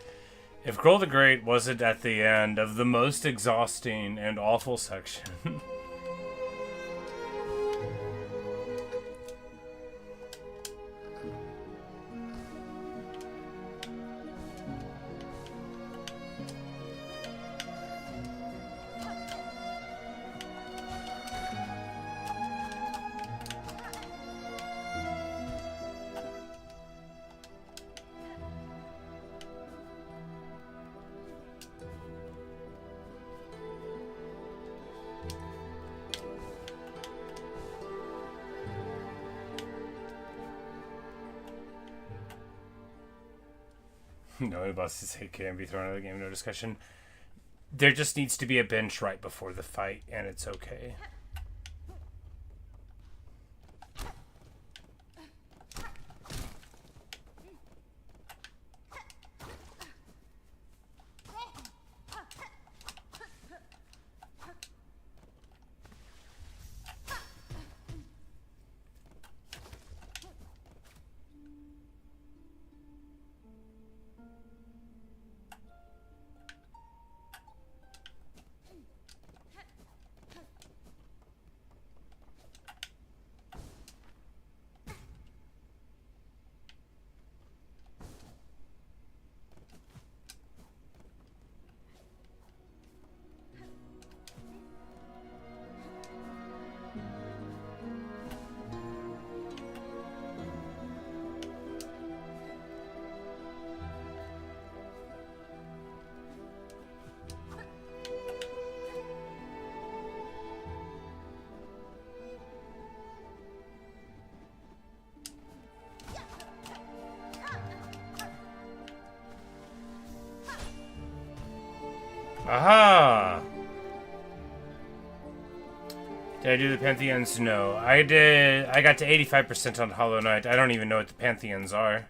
If Grohl the Great wasn't at the end of the most exhausting and awful section. No bosses hit can be thrown out of the game, no discussion. There just needs to be a bench right before the fight, and it's okay. Aha! Did I do the Pantheons? No. I did. I got to 85% on Hollow Knight. I don't even know what the Pantheons are.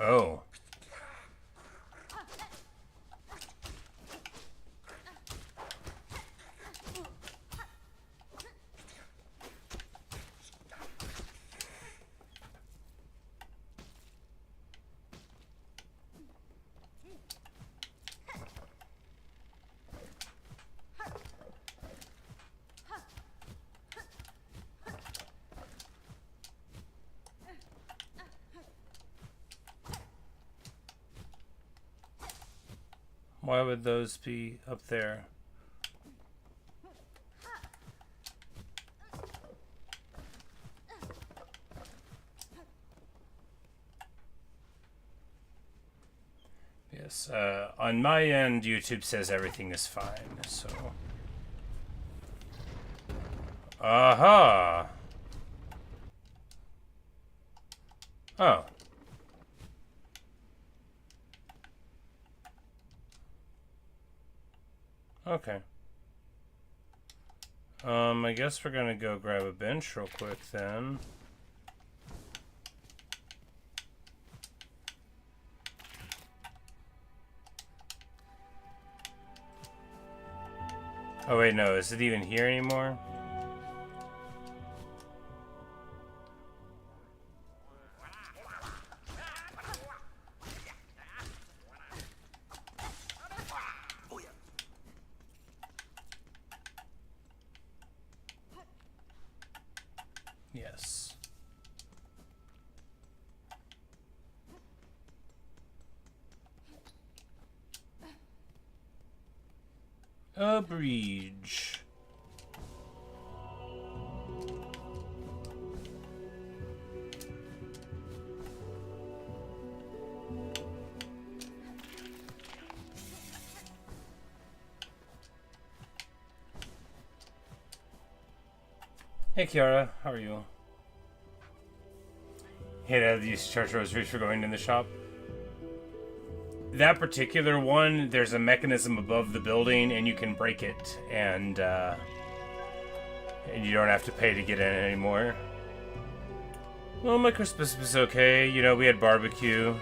Oh. Why would those be up there? Yes, on my end, YouTube says everything is fine, so... Aha! Oh. Okay. I guess we're gonna go grab a bench real quick then. Oh wait, no, is it even here anymore? Yes. A bridge. Hey Kiara, how are you? Hey, did you charge rosaries for going in the shop? That particular one, there's a mechanism above the building, and you can break it, and you don't have to pay to get in anymore. Well, my Christmas was okay. You know, we had barbecue.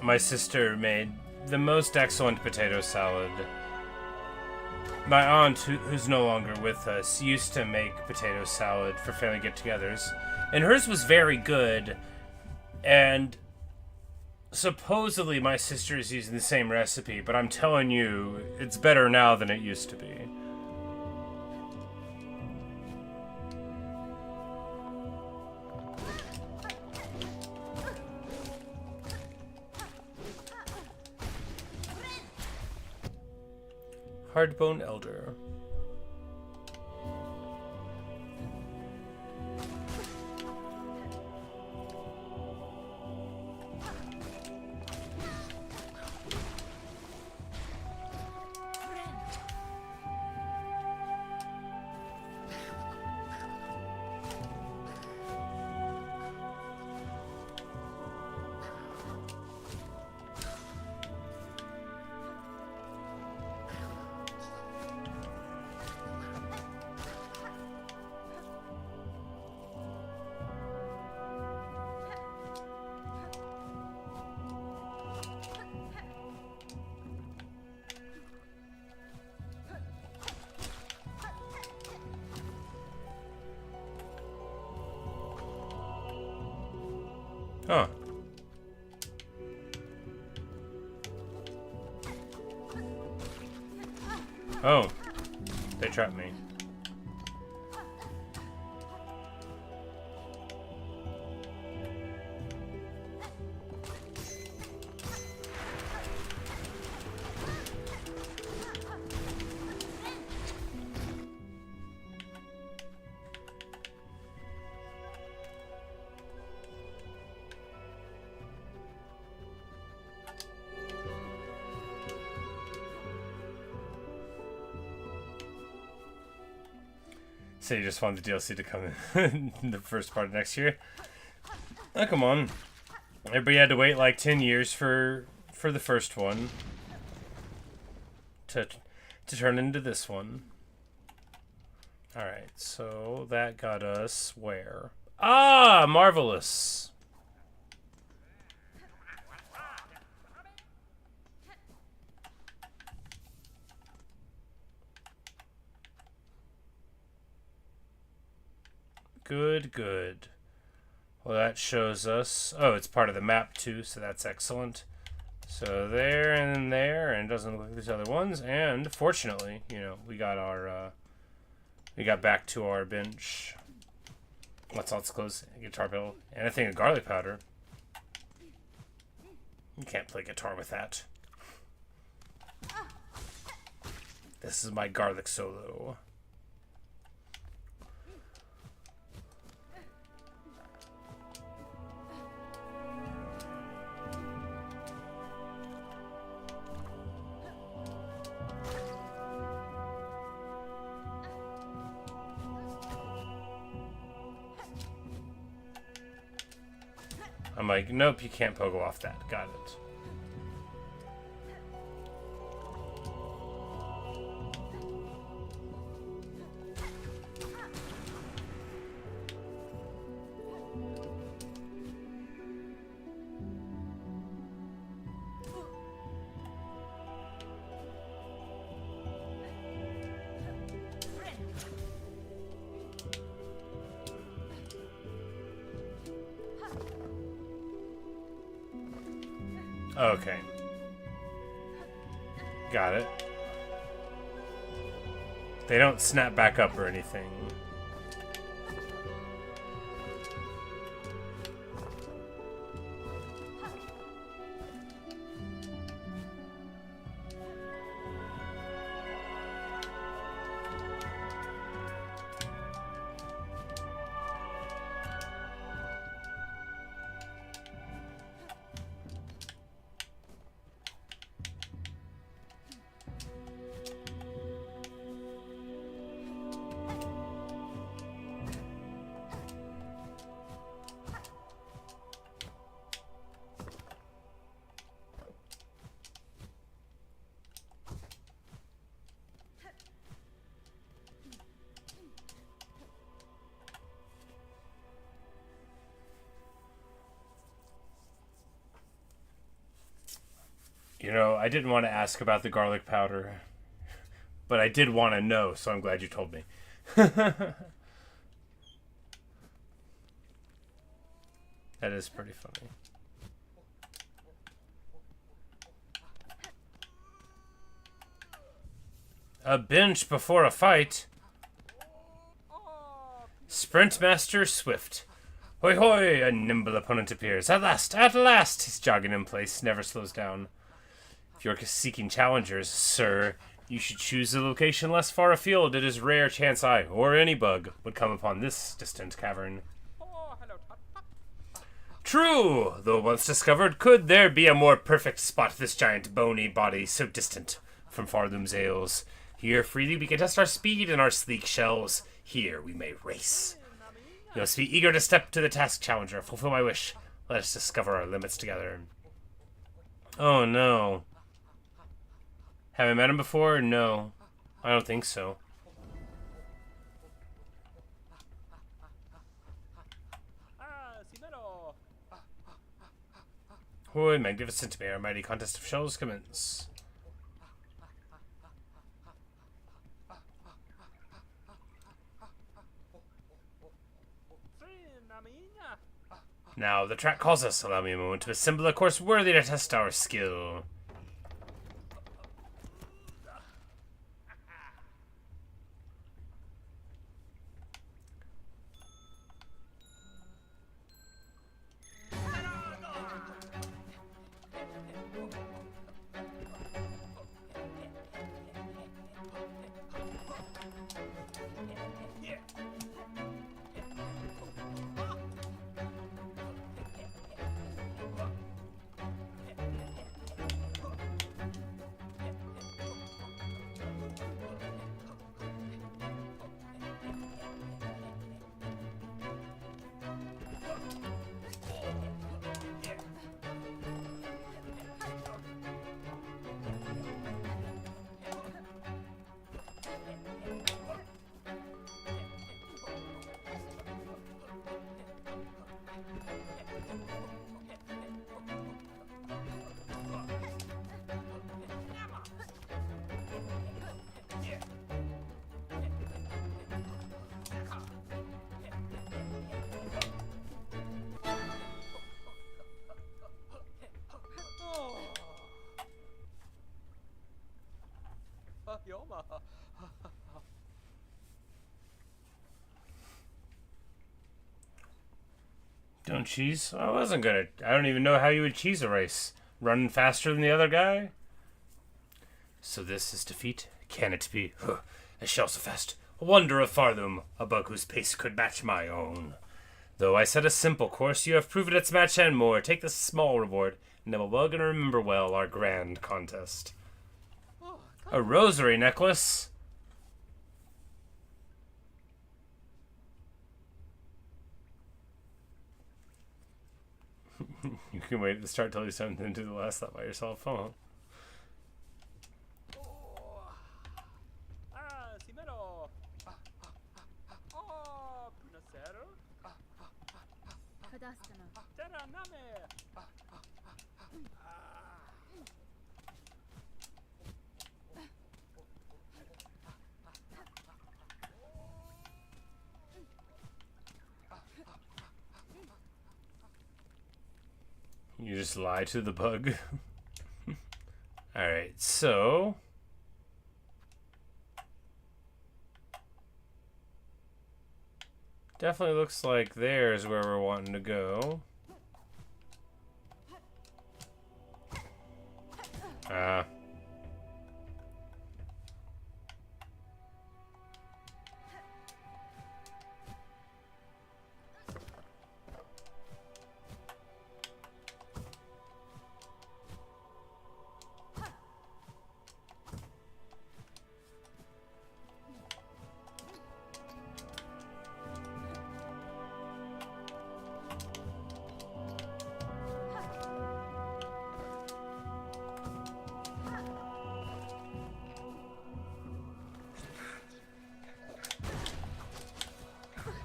My sister made the most excellent potato salad. My aunt, who's no longer with us, used to make potato salad for family get-togethers. And hers was very good. And supposedly my sister is using the same recipe, but I'm telling you, it's better now than it used to be. Hardbone Elder. Huh. Oh. They trapped me. So you just want the DLC to come in the first part of next year? Oh, come on. Everybody had to wait like 10 years for the first one to turn into this one. Alright, so that got us where? Ah, marvelous! Good, good. Well, that shows us... Oh, it's part of the map, too, so that's excellent. So there and there, and it doesn't look like these other ones. And, fortunately, you know, we got our... we got back to our bench. Let's close. Guitar pedal. And a thing of garlic powder. You can't play guitar with that. This is my garlic solo. I'm like, nope, you can't pogo off that. Got it. Okay. Got it. They don't snap back up or anything. You know, I didn't want to ask about the garlic powder, but I did want to know, so I'm glad you told me. That is pretty funny. A bench before a fight? Sprint Master Swift. Hoi hoi, a nimble opponent appears. At last! He's jogging in place, never slows down. If you're seeking challengers, sir, you should choose a location less far afield. It is rare chance I, or any bug, would come upon this distant cavern. True! Though once discovered, could there be a more perfect spot this giant bony body so distant from Farloom's ales? Here freely we can test our speed and our sleek shells. Here we may race. You must be eager to step to the task, challenger. Fulfill my wish. Let us discover our limits together. Oh no. Have I met him before? No. I don't think so. Hoi, magnificent may our mighty contest of shells commence. Now, the track calls us. Allow me a moment to assemble a course worthy to test our skill. Don't cheese? I wasn't gonna. I don't even know how you would cheese a race. Running faster than the other guy? So this is defeat? Can it be? A Shelsafest. A wonder of Farthum, a bug whose pace could match my own. Though I set a simple course, you have proven its match and more. Take this small reward, and I will well gonna remember well our grand contest. A rosary necklace? You can wait at the start till you something and do the last lap by yourself. Huh? You just lie to the bug. Alright, so... Definitely looks like there's where we're wanting to go.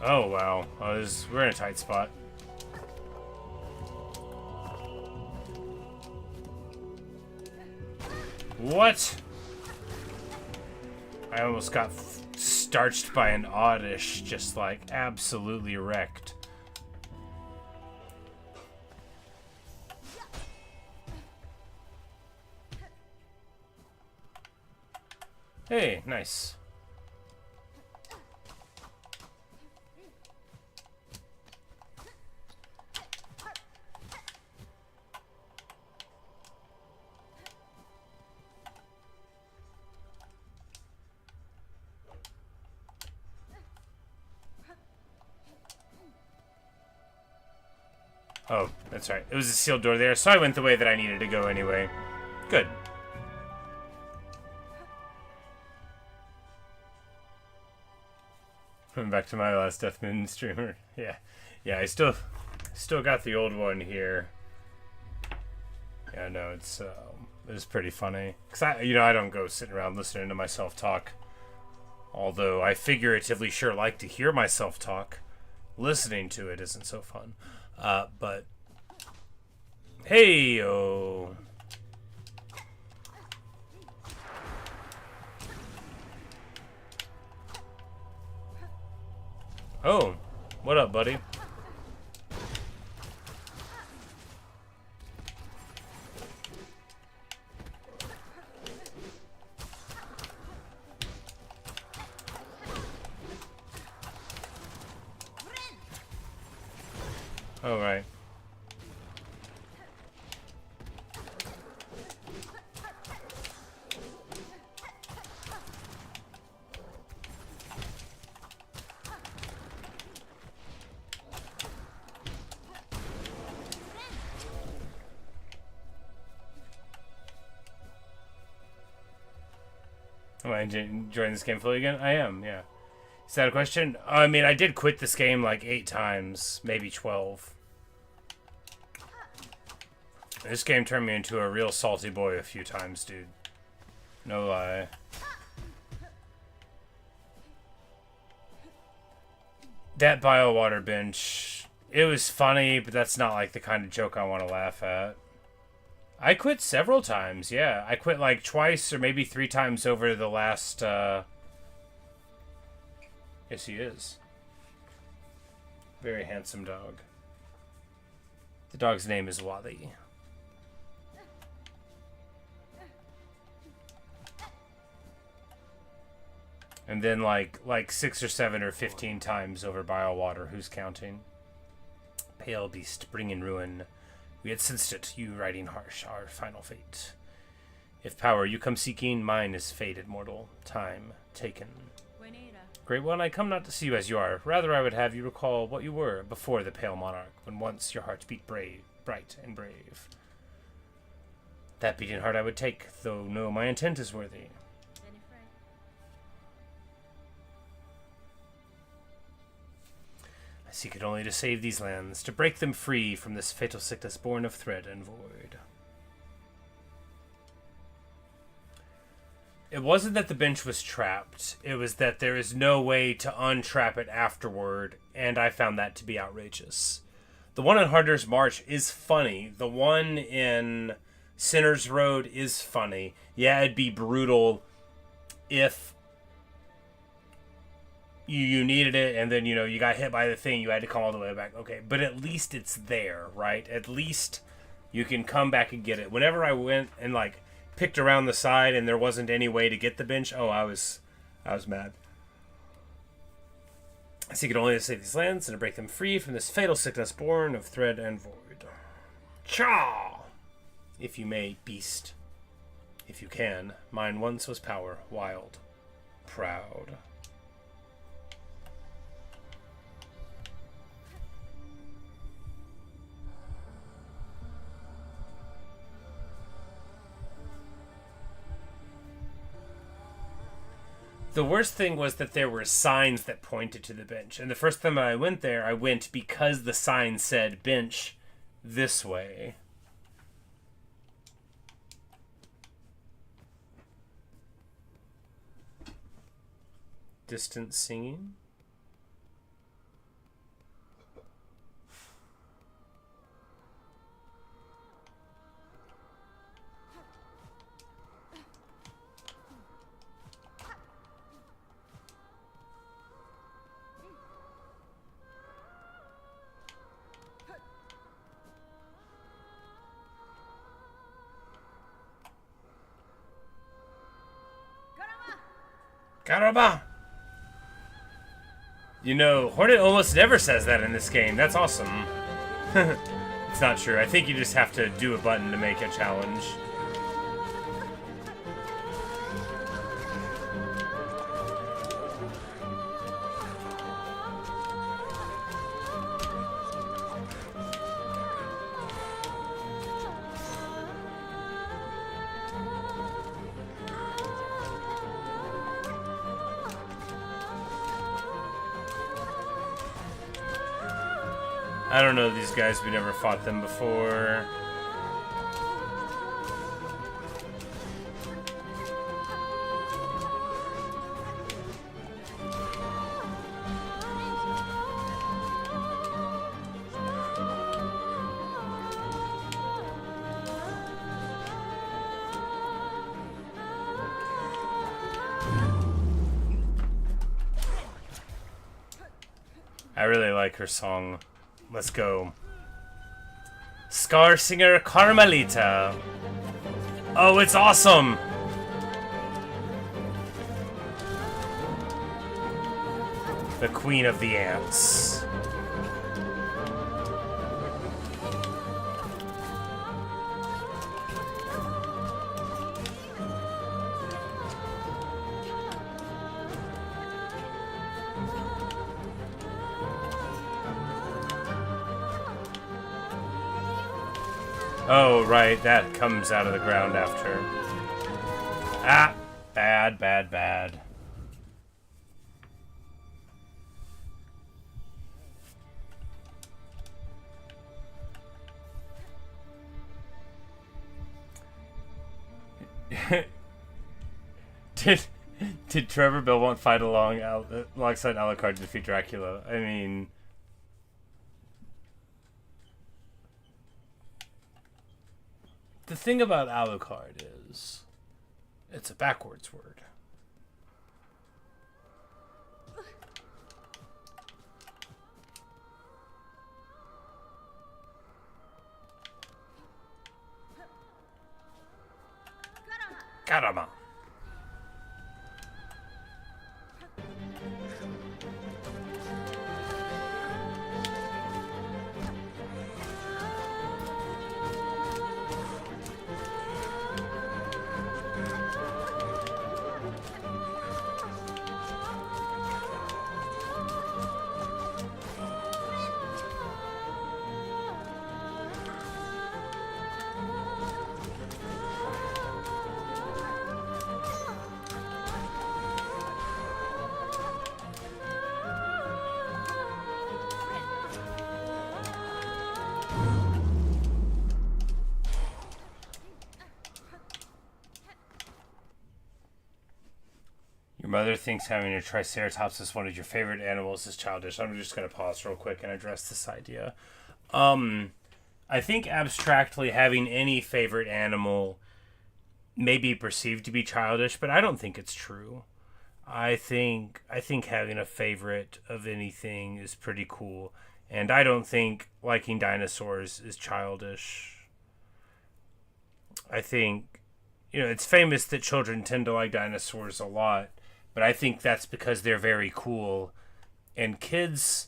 Oh, wow. We're in a tight spot. What? I almost got starched by an oddish, just like absolutely wrecked. Hey, nice. Oh, that's right. It was a sealed door there, so I went the way that I needed to go anyway. Good. Coming back to my last Deathman streamer. Yeah. Yeah, I still got the old one here. Yeah, no, it's pretty funny. Cause I don't go sitting around listening to myself talk. Although I figuratively sure like to hear myself talk. Listening to it isn't so fun. But hey-o. Oh, what up, buddy? Oh, right. Am I enjoying this game fully again? I am, yeah. Is that a question? I mean, I did quit this game like 8 times, maybe 12. This game turned me into a real salty boy a few times, dude. No lie. That biowater bench, it was funny, but that's not like the kind of joke I want to laugh at. I quit several times, yeah. I quit like twice or maybe 3 times over the last, Yes, he is. Very handsome dog. The dog's name is Wally. And then like 6 or 7 or 15 times over bile water. Who's counting? Pale beast, bringing ruin. We had sensed it, you riding harsh, our final fate. If power you come seeking, mine is faded, mortal. Time taken. Great one, I come not to see you as you are. Rather, I would have you recall what you were before the pale monarch, when once your heart beat brave, bright and brave. That beating heart I would take, though no, my intent is worthy. I seek it only to save these lands, to break them free from this fatal sickness born of thread and void. It wasn't that the bench was trapped, it was that there is no way to untrap it afterward, and I found that to be outrageous. The one in Hunter's March is funny. The one in Sinner's Road is funny. Yeah, it'd be brutal if you needed it, and then, you got hit by the thing, you had to come all the way back. Okay, but at least it's there, right? At least you can come back and get it. Whenever I went and, picked around the side and there wasn't any way to get the bench, I was mad. I seek it only to save these lands and to break them free from this fatal sickness born of thread and void. Cha! If you may, beast. If you can, mine once was power, wild, proud. The worst thing was that there were signs that pointed to the bench. And the first time I went there, I went because the sign said bench this way. Distant singing. Karaba! Hornet almost never says that in this game. That's awesome. It's not true. I think you just have to do a button to make a challenge. I don't know these guys. We never fought them before. I really like her song. Let's go. Scar singer Karmelita. Oh, it's awesome! The Queen of the Ants. Oh, right, that comes out of the ground after. Ah, bad, bad, bad. Did Trevor Belmont fight alongside Alucard to defeat Dracula? I mean... The thing about Alucard is, it's a backwards word. Karama. Your mother thinks having a triceratops as one of your favorite animals is childish. I'm just going to pause real quick and address this idea. I think abstractly having any favorite animal may be perceived to be childish, but I don't think it's true. I think having a favorite of anything is pretty cool, and I don't think liking dinosaurs is childish. I think, it's famous that children tend to like dinosaurs a lot, but I think that's because they're very cool, and kids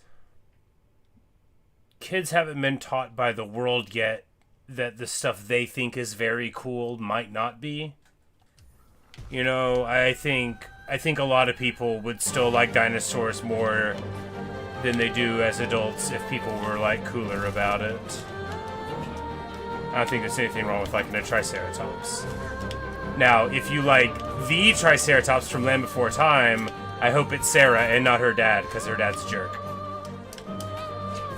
haven't been taught by the world yet that the stuff they think is very cool might not be. I think a lot of people would still like dinosaurs more than they do as adults if people were, cooler about it. I don't think there's anything wrong with liking a triceratops. Now, if you like the triceratops from Land Before Time, I hope it's Sarah and not her dad, because her dad's a jerk.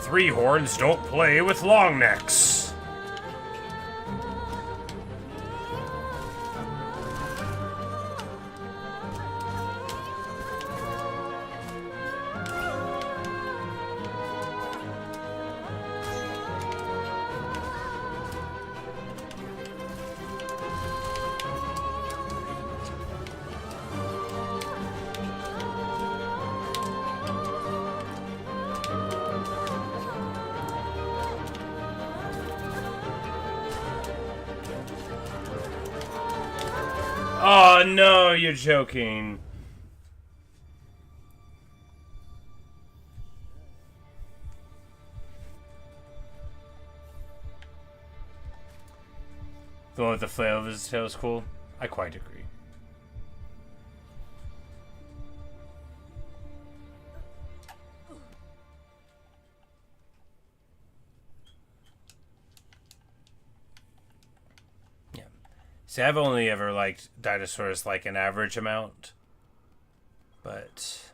Three horns don't play with long necks. Oh no, you're joking. The one with the flail of his tail is cool. I quite agree. See, I've only ever liked dinosaurs an average amount, but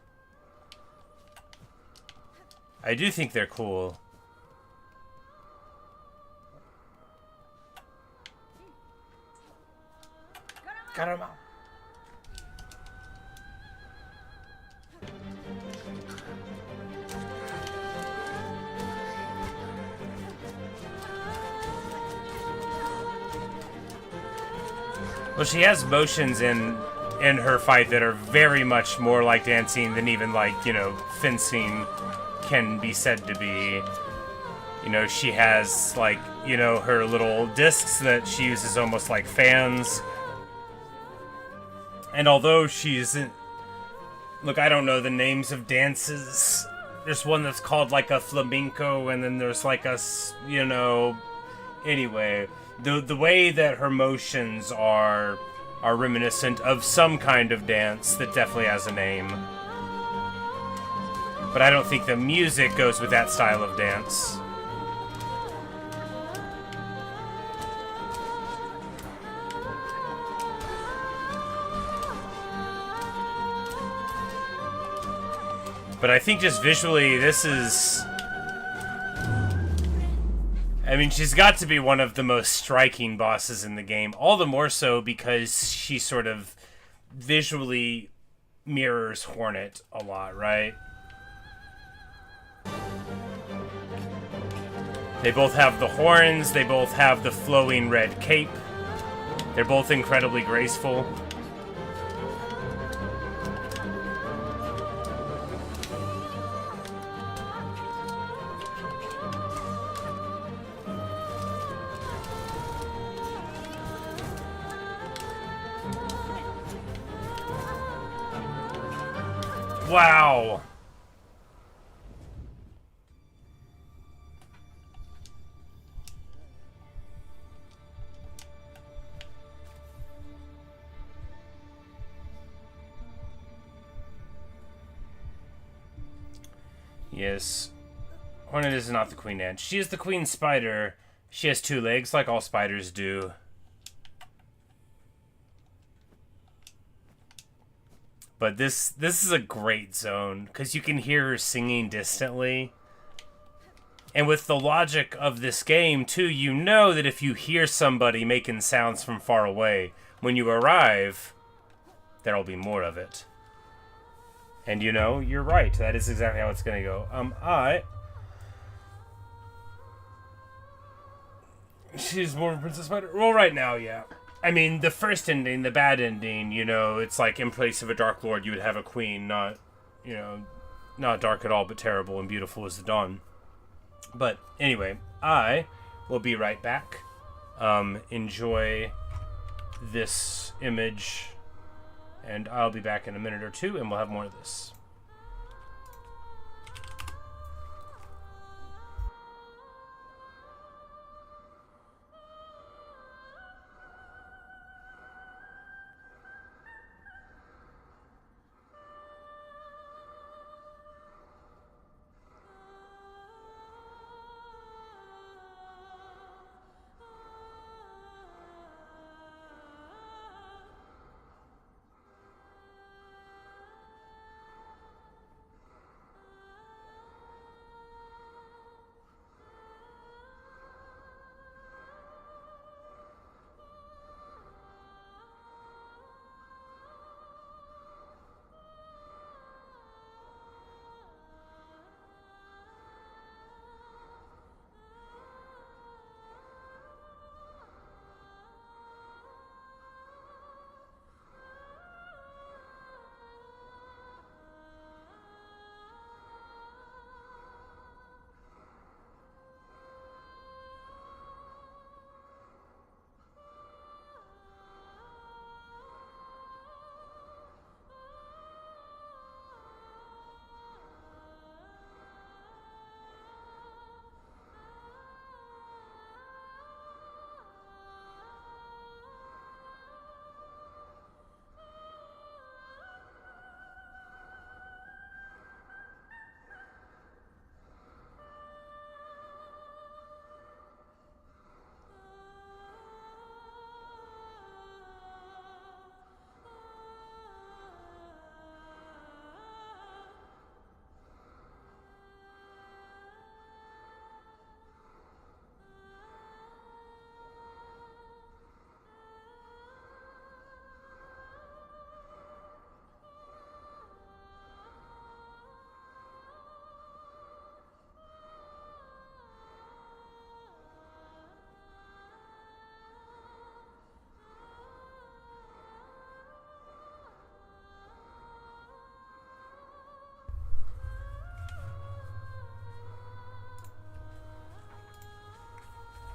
I do think they're cool. Got him out. Well, she has motions in her fight that are very much more like dancing than even fencing can be said to be. She has her little discs that she uses almost like fans. And although she's look, I don't know the names of dances. There's one that's called a flamenco, and then there's anyway. The way that her motions are reminiscent of some kind of dance that definitely has a name. But I don't think the music goes with that style of dance. But I think just visually, this is... I mean, she's got to be one of the most striking bosses in the game. All the more so because she sort of visually mirrors Hornet a lot, right? They both have the horns, they both have the flowing red cape. They're both incredibly graceful. Wow. Yes. Hornet is not the queen ant. She is the queen spider. She has 2 legs like all spiders do. But this is a great zone, because you can hear her singing distantly. And with the logic of this game, too, you know that if you hear somebody making sounds from far away, when you arrive, there'll be more of it. And you know, you're right. That is exactly how it's gonna go. She's more Princess Spider. Well, right now, yeah. I mean, the first ending, the bad ending, you know, it's like in place of a Dark Lord, you would have a queen, not, you know, not dark at all, but terrible and beautiful as the dawn. But anyway, I will be right back. Enjoy this image, and I'll be back in a minute or two, and we'll have more of this.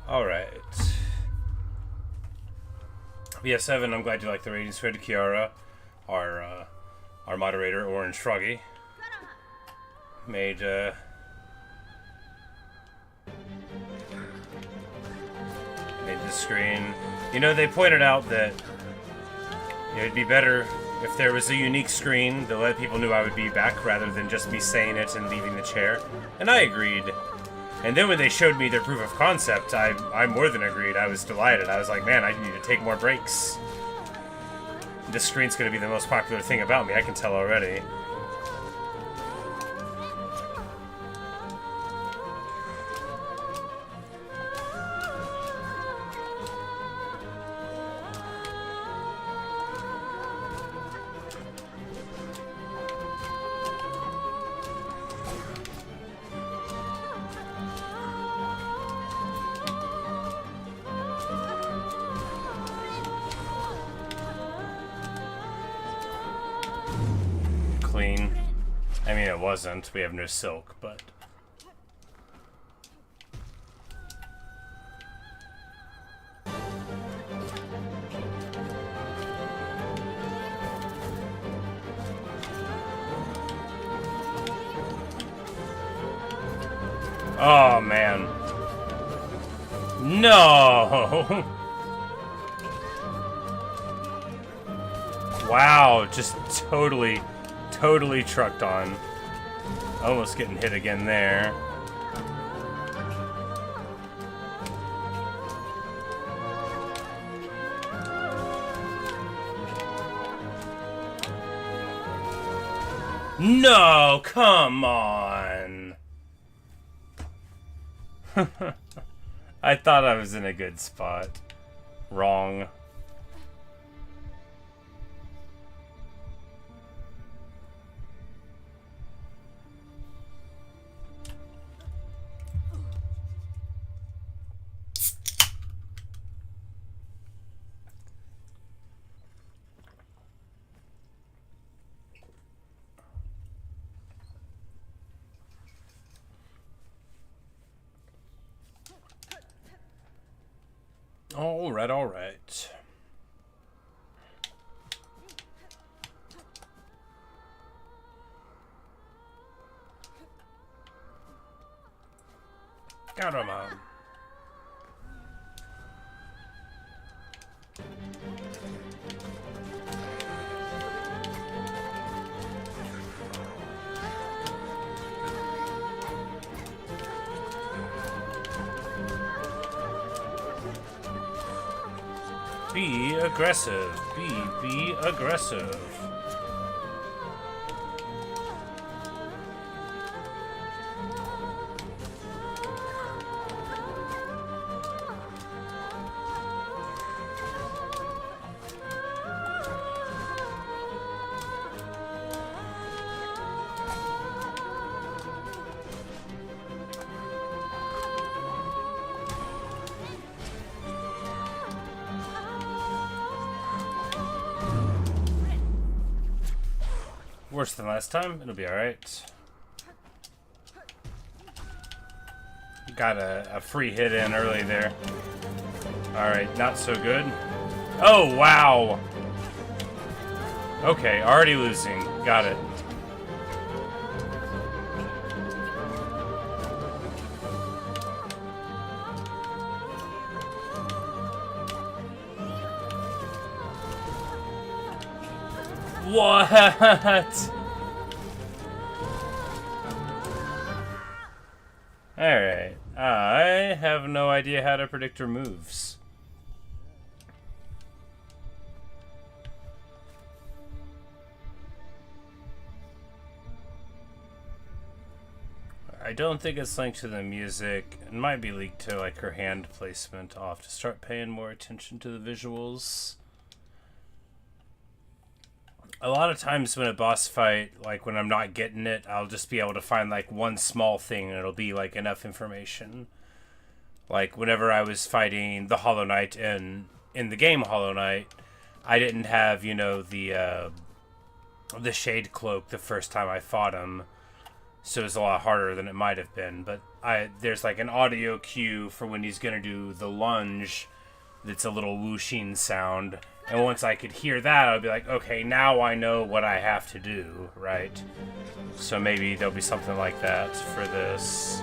Alright. Yeah, Seven, I'm glad you like the ratings. Credit to Kiara, our moderator, Orange Froggy. Made the screen. You know, they pointed out that it'd be better if there was a unique screen that let people know I would be back rather than just me saying it and leaving the chair. And I agreed. And then when they showed me their proof of concept, I more than agreed. I was delighted. I was like, man, I need to take more breaks. This screen's going to be the most popular thing about me. I can tell already. Clean. I mean, it wasn't. We have no silk, but... Oh, man. No! Wow, just totally trucked on. Almost getting hit again there. No, come on. I thought I was in a good spot. Wrong. Alright, alright. Got him on. Be aggressive. Be aggressive. Worse than last time. It'll be alright. Got a free hit in early there. Alright, not so good. Oh, wow! Okay, already losing. Got it. What? Alright. I have no idea how to predict her moves. I don't think it's linked to the music. It might be linked to like her hand placement. I'll have to start paying more attention to the visuals. A lot of times when a boss fight, like when I'm not getting it, I'll just be able to find like one small thing and it'll be like enough information. Like whenever I was fighting the Hollow Knight in the game Hollow Knight, I didn't have, you know, the shade cloak the first time I fought him. So it was a lot harder than it might have been. But there's like an audio cue for when he's going to do the lunge that's a little whooshing sound. And once I could hear that, I'd be like, okay, now I know what I have to do, right? So maybe there'll be something like that for this.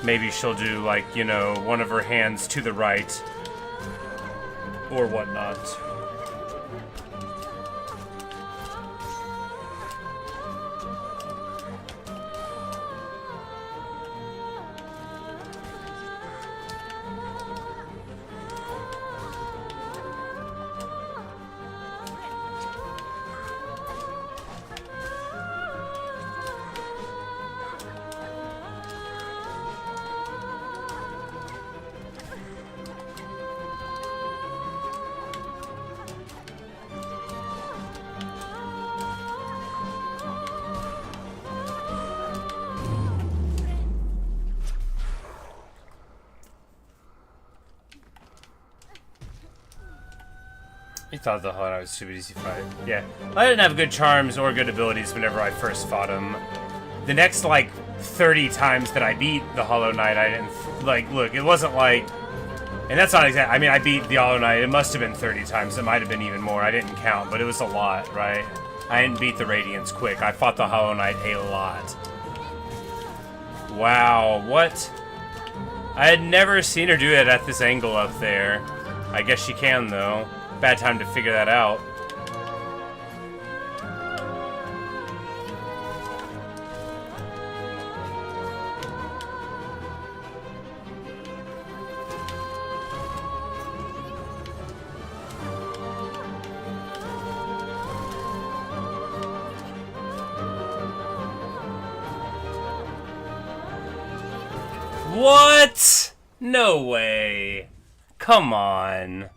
Maybe she'll do, like, you know, one of her hands to the right. Or whatnot. You thought the Hollow Knight was a super easy fight. Yeah. I didn't have good charms or good abilities whenever I first fought him. The next, like, 30 times that I beat the Hollow Knight, I didn't... Like, look, it wasn't like... And that's not exact. I mean, I beat the Hollow Knight. It must have been 30 times. It might have been even more. I didn't count, but it was a lot, right? I didn't beat the Radiance quick. I fought the Hollow Knight a lot. Wow, what? I had never seen her do it at this angle up there. I guess she can, though. Bad time to figure that out. What? No way. Come on.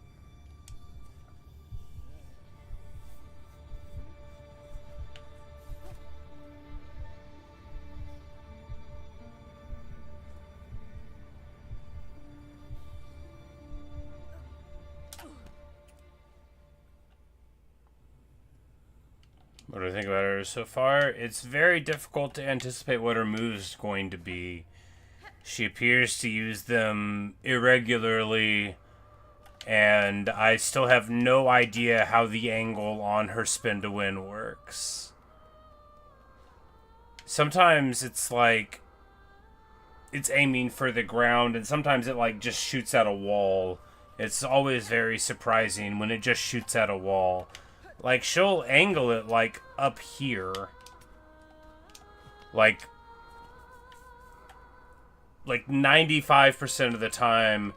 What do I think about her so far? It's very difficult to anticipate what her move's going to be. She appears to use them irregularly, and I still have no idea how the angle on her spin to win works. Sometimes it's like it's aiming for the ground, and sometimes it like just shoots at a wall. It's always very surprising when it just shoots at a wall. Like, she'll angle it like up here. Like 95% of the time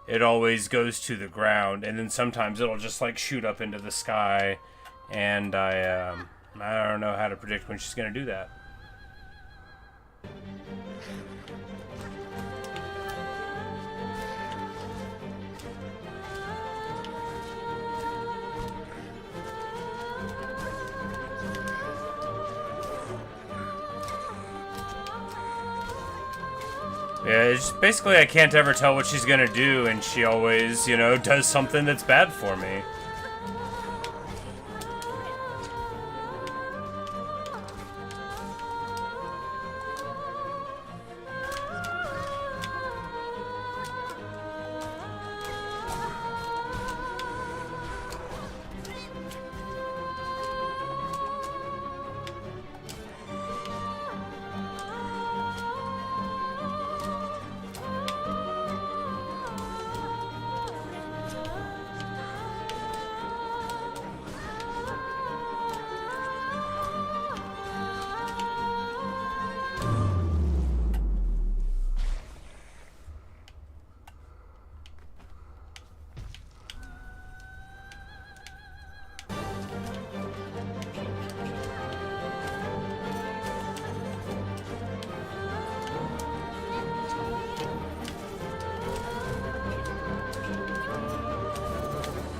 it always goes to the ground, and then sometimes it'll just like shoot up into the sky, and I don't know how to predict when she's gonna do that. Yeah, it's basically I can't ever tell what she's gonna do, and she always, you know, does something that's bad for me.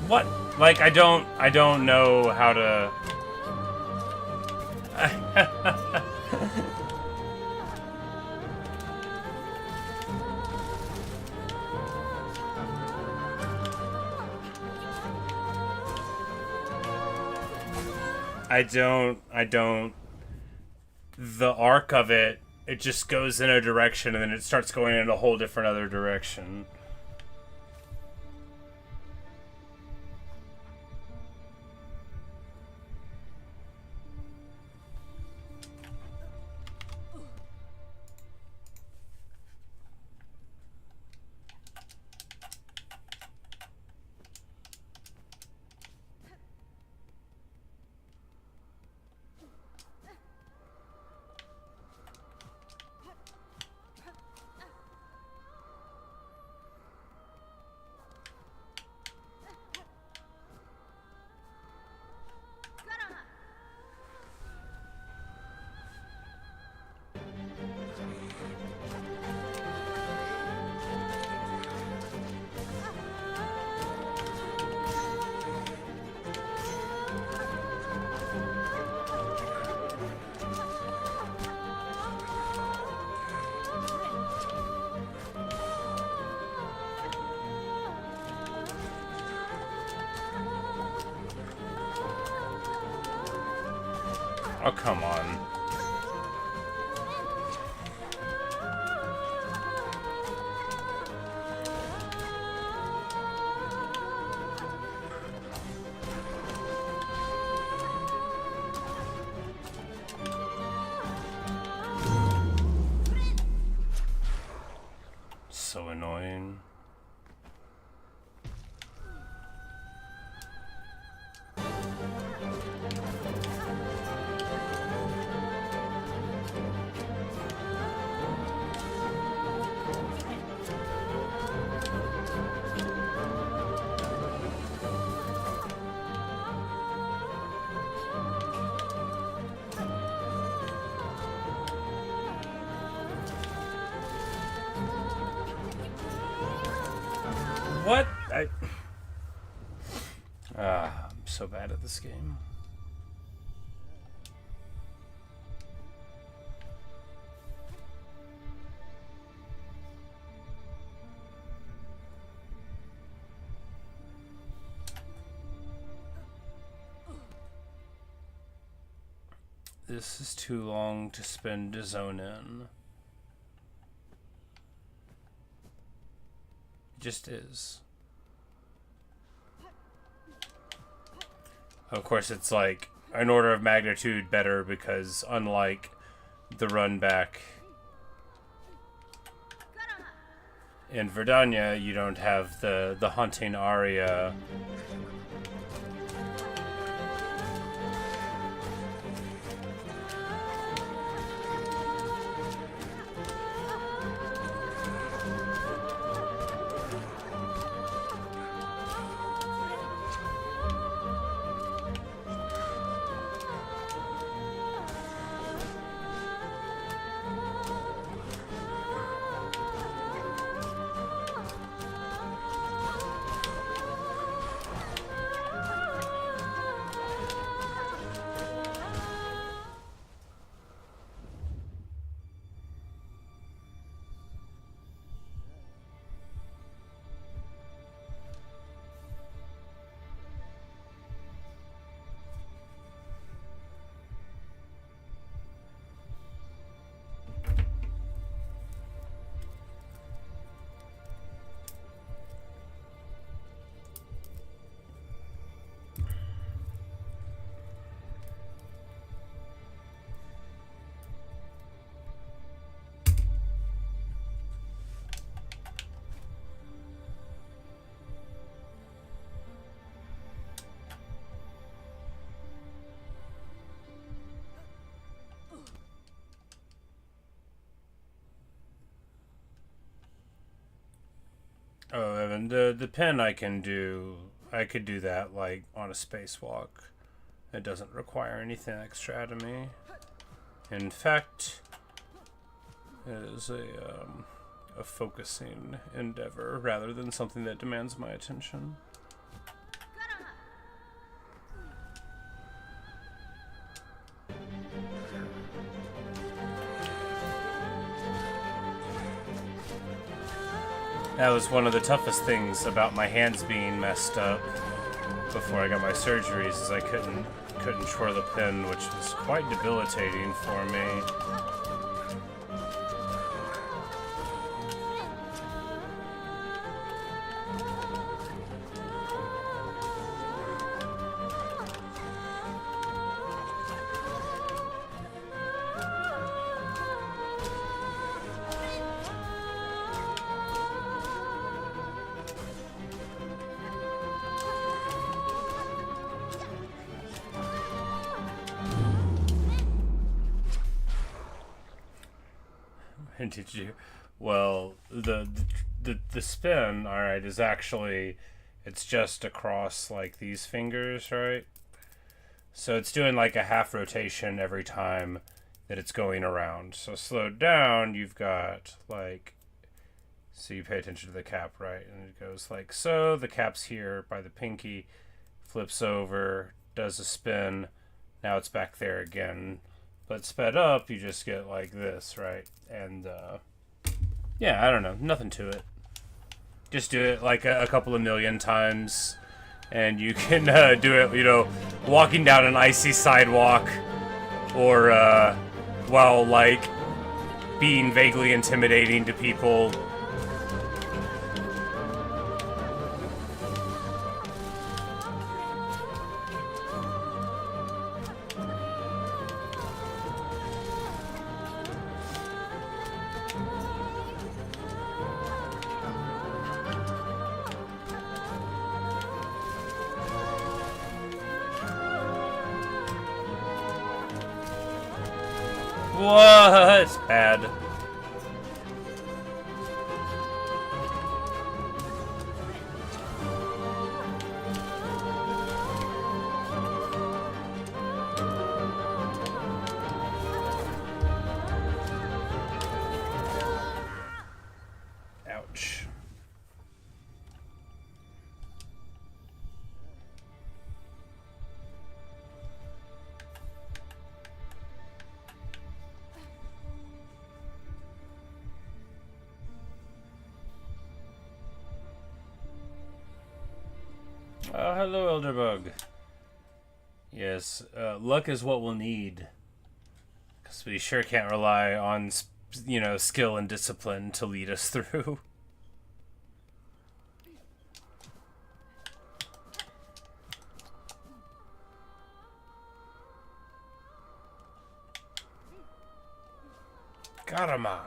What? Like, I don't know how to... I don't... The arc of it, it just goes in a direction and then it starts going in a whole different other direction. Oh, come on. So annoying. What? I'm so bad at this game. This is too long to spend to zone in. It just is. Of course, it's like an order of magnitude better because unlike the run back in Verdania, you don't have the haunting aria. Oh, Evan, the pen I could do that like on a spacewalk. It doesn't require anything extra out of me. In fact, it is a focusing endeavor rather than something that demands my attention. That was one of the toughest things about my hands being messed up before I got my surgeries, is I couldn't twirl the pen, which was quite debilitating for me. Did you? Well, the spin, all right, is actually, it's just across like these fingers, right? So it's doing like a half rotation every time that it's going around. So slowed down, you've got like, so you pay attention to the cap, right? And it goes like so. The cap's here by the pinky, flips over, does a spin. Now it's back there again. But sped up, you just get like this, right? And, yeah, I don't know. Nothing to it. Just do it like a couple of million times. And you can do it, you know, walking down an icy sidewalk. Or, while, like, being vaguely intimidating to people. What? Bad. Ouch. Hello, Elderbug. Yes, luck is what we'll need. Because we sure can't rely on, you know, skill and discipline to lead us through. Karma.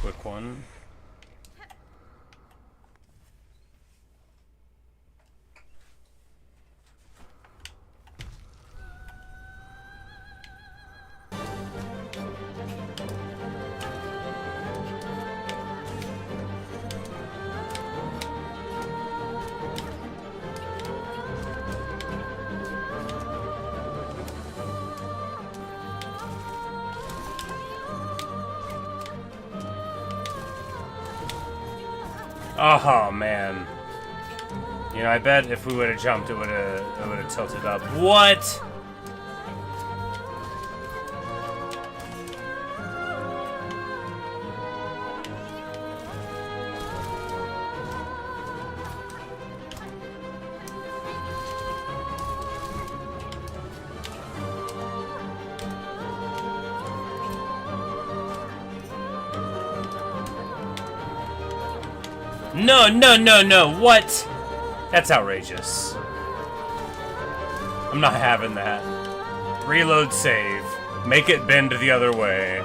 Quick one. Oh man. You know, I bet if we would have jumped, it would have tilted up. What? No, no, no, no, what? That's outrageous. I'm not having that. Reload save. Make it bend the other way.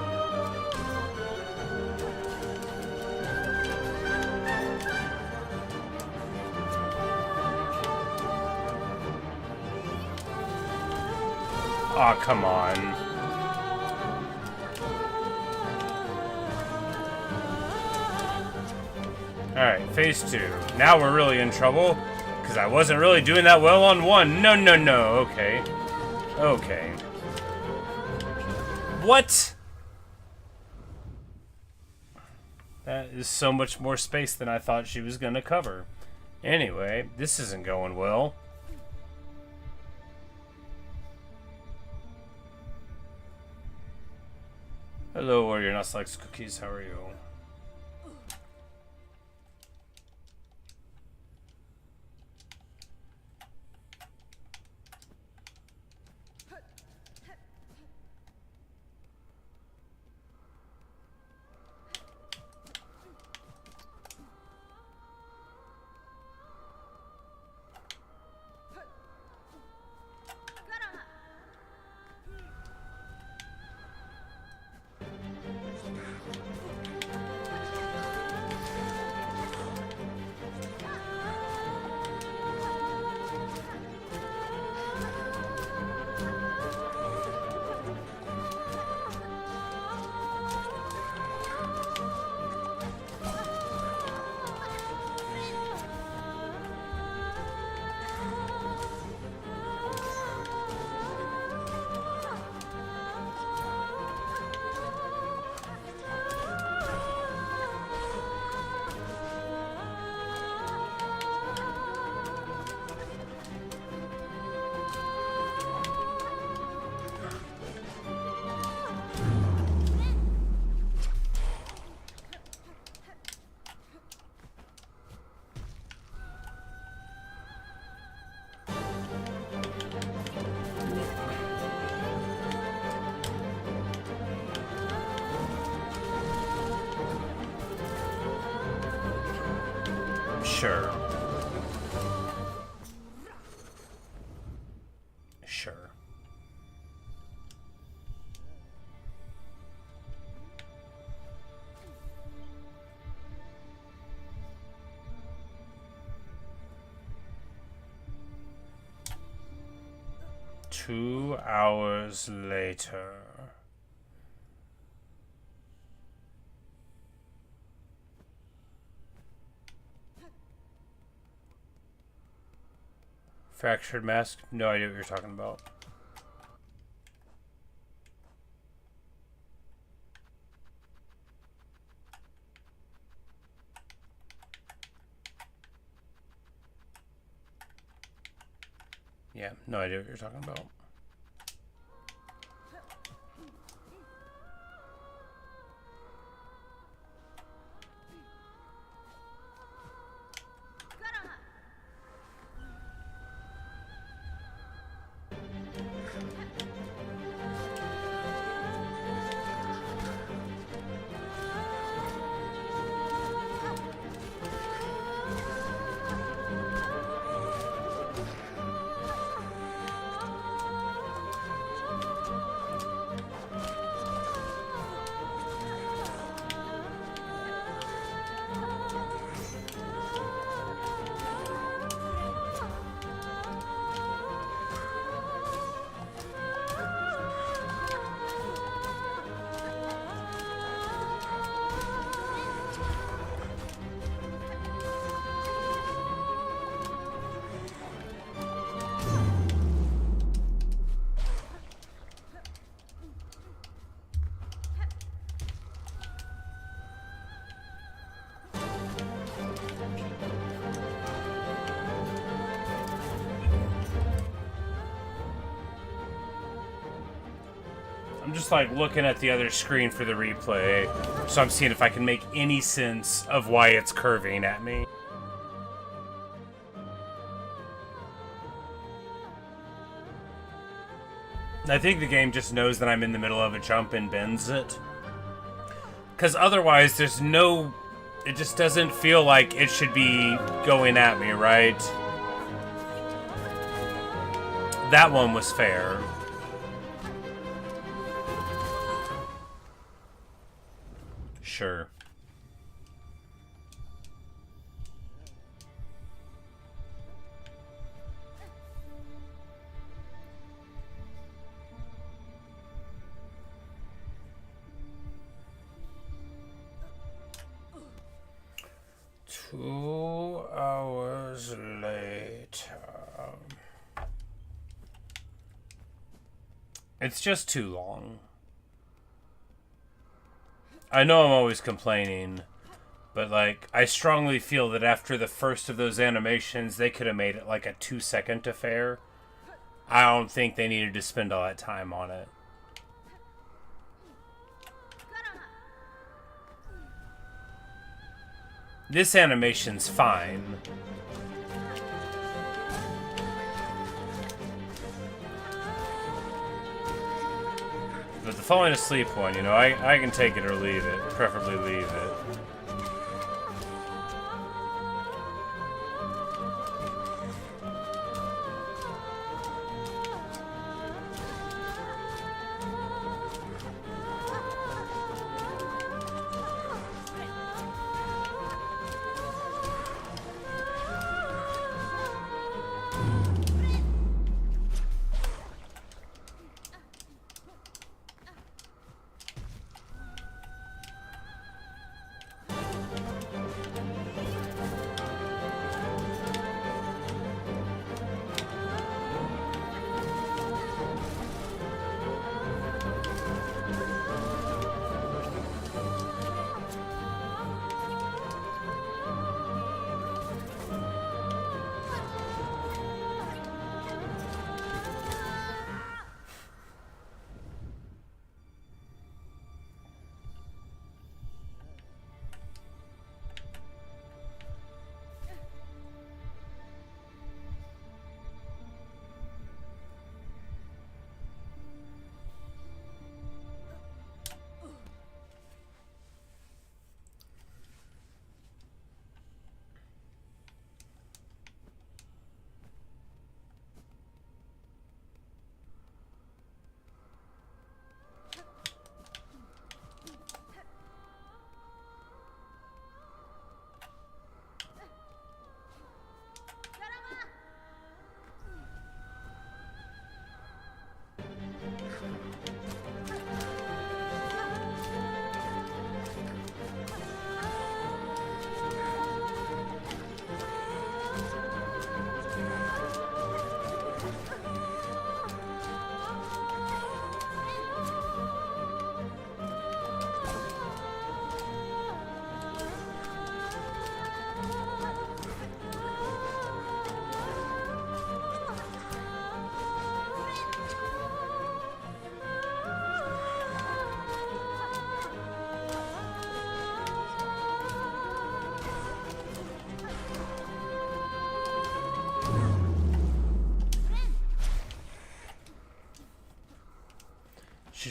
Aw, come on. Alright, phase 2. Now we're really in trouble, because I wasn't really doing that well on 1. No, no, no. Okay. Okay. What? That is so much more space than I thought she was going to cover. Anyway, this isn't going well. Hello, Warrior Nuts likes cookies. How are you? Sure. Sure. Two hours later. Fractured mask? No idea what you're talking about. Yeah, no idea what you're talking about. I'm just like looking at the other screen for the replay, so I'm seeing if I can make any sense of why it's curving at me. I think the game just knows that I'm in the middle of a jump and bends it. Because otherwise, there's no... It just doesn't feel like it should be going at me, right? That one was fair. Sure. Two hours later. It's just too long. I know I'm always complaining, but like, I strongly feel that after the first of those animations, they could have made it like a 2-second affair. I don't think they needed to spend all that time on it. This animation's fine. But the falling asleep one, you know, I can take it or leave it. Preferably leave it.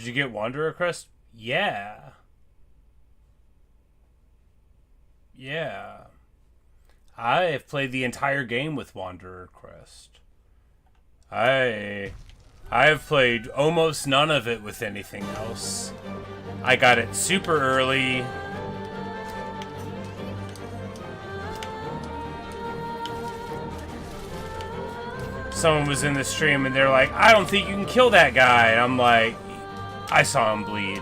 Did you get Wanderer Crest? Yeah. Yeah. I have played the entire game with Wanderer Crest. I have played almost none of it with anything else. I got it super early. Someone was in the stream and they're like, I don't think you can kill that guy. And I'm like, I saw him bleed.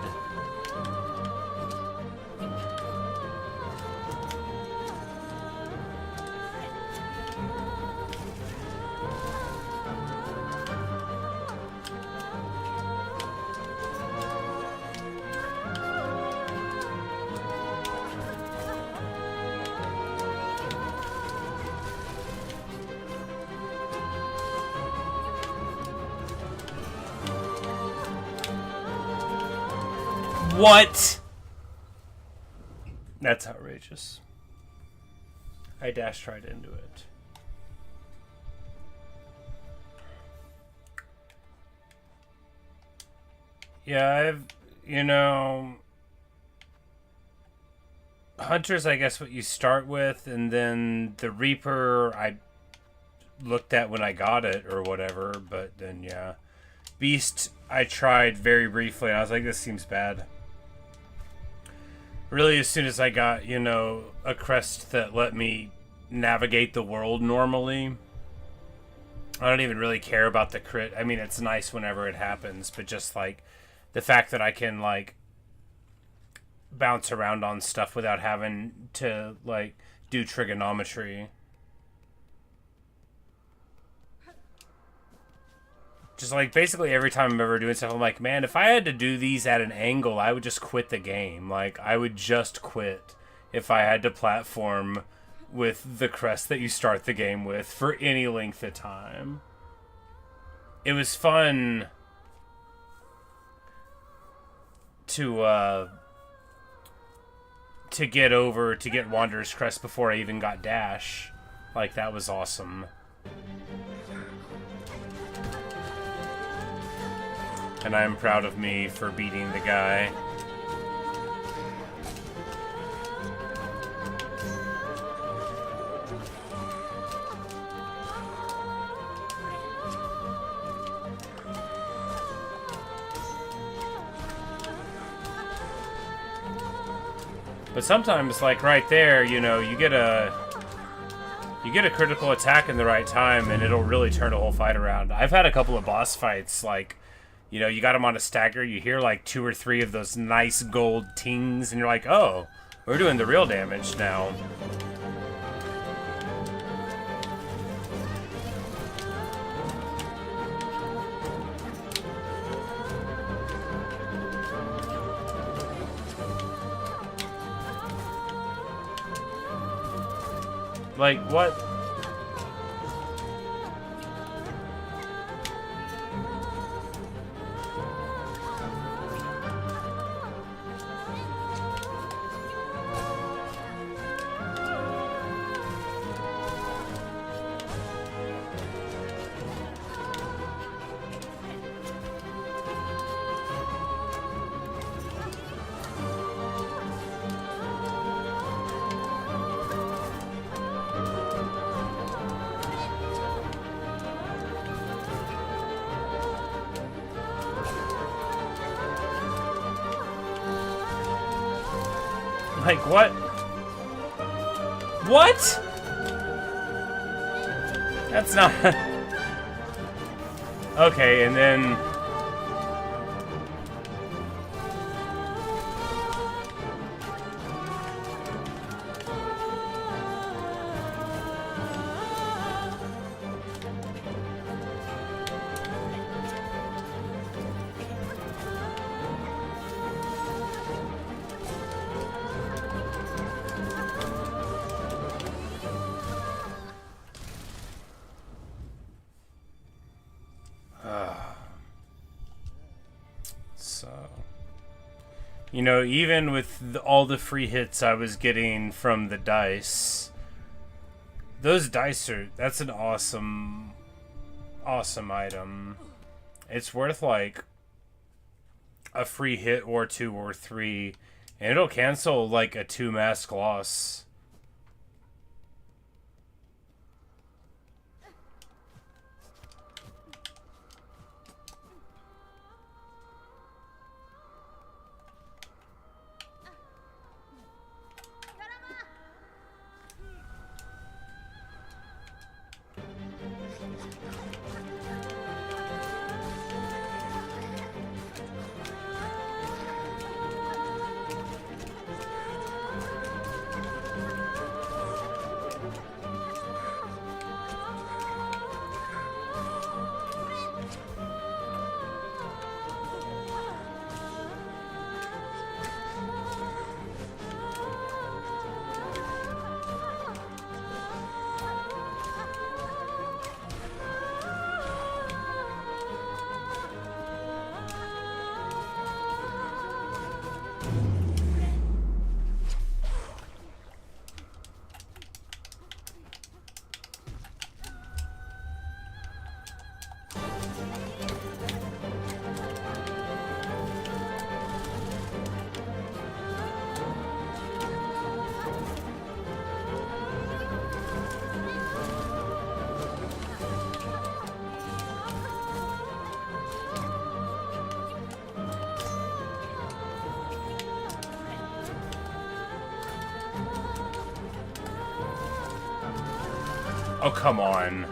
What? That's outrageous. I dashed right into it. Yeah, Hunter's, I guess, what you start with, and then the Reaper, I looked at when I got it, or whatever, but then, yeah. Beast, I tried very briefly, and I was like, this seems bad. Really, as soon as I got, a crest that let me navigate the world normally, I don't even really care about the crit. I mean, it's nice whenever it happens, but just, like, the fact that I can, like, bounce around on stuff without having to, like, do trigonometry. Just, like, basically every time I'm ever doing stuff, I'm like, man, if I had to do these at an angle, I would just quit the game. Like, I would just quit if I had to platform with the crest that you start the game with for any length of time. It was fun to get Wanderer's Crest before I even got Dash. Like, that was awesome. And I am proud of me for beating the guy. But sometimes, like right there, you get a critical attack in the right time, and it'll really turn a whole fight around. I've had a couple of boss fights, like, you got them on a stagger, you hear like 2 or 3 of those nice gold tings, and you're like, oh, we're doing the real damage now. Like, what? Like, what? What? That's not... Okay, and then... even with all the free hits I was getting from the dice, those dice that's an awesome item. It's worth like a free hit or 2 or 3, and it'll cancel like a 2 mask loss. Oh, come on.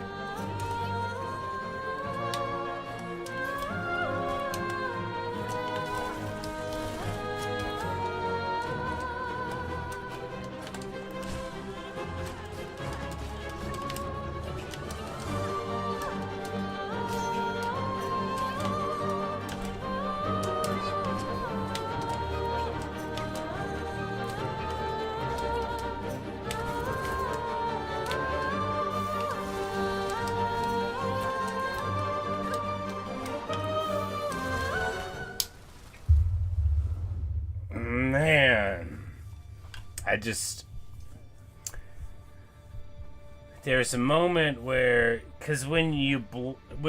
Man, there's a moment where, because when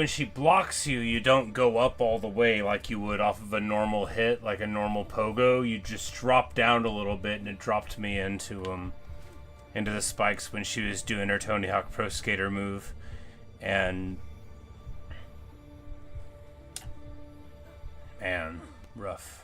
she blocks you, you don't go up all the way like you would off of a normal hit, like a normal pogo. You just drop down a little bit, and it dropped me into the spikes when she was doing her Tony Hawk Pro Skater move, and man, rough.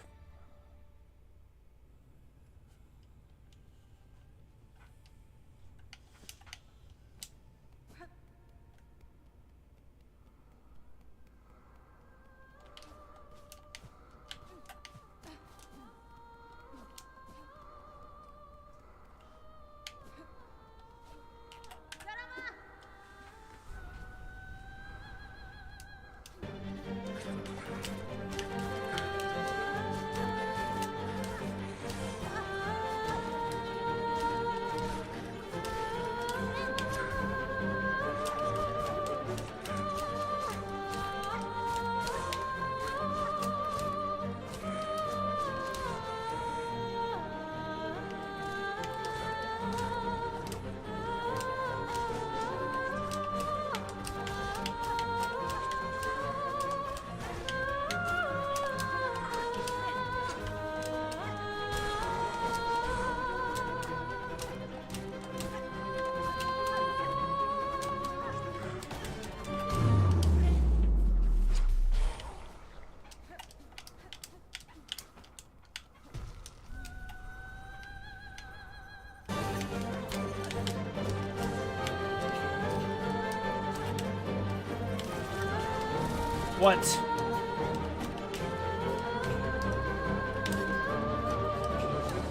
What?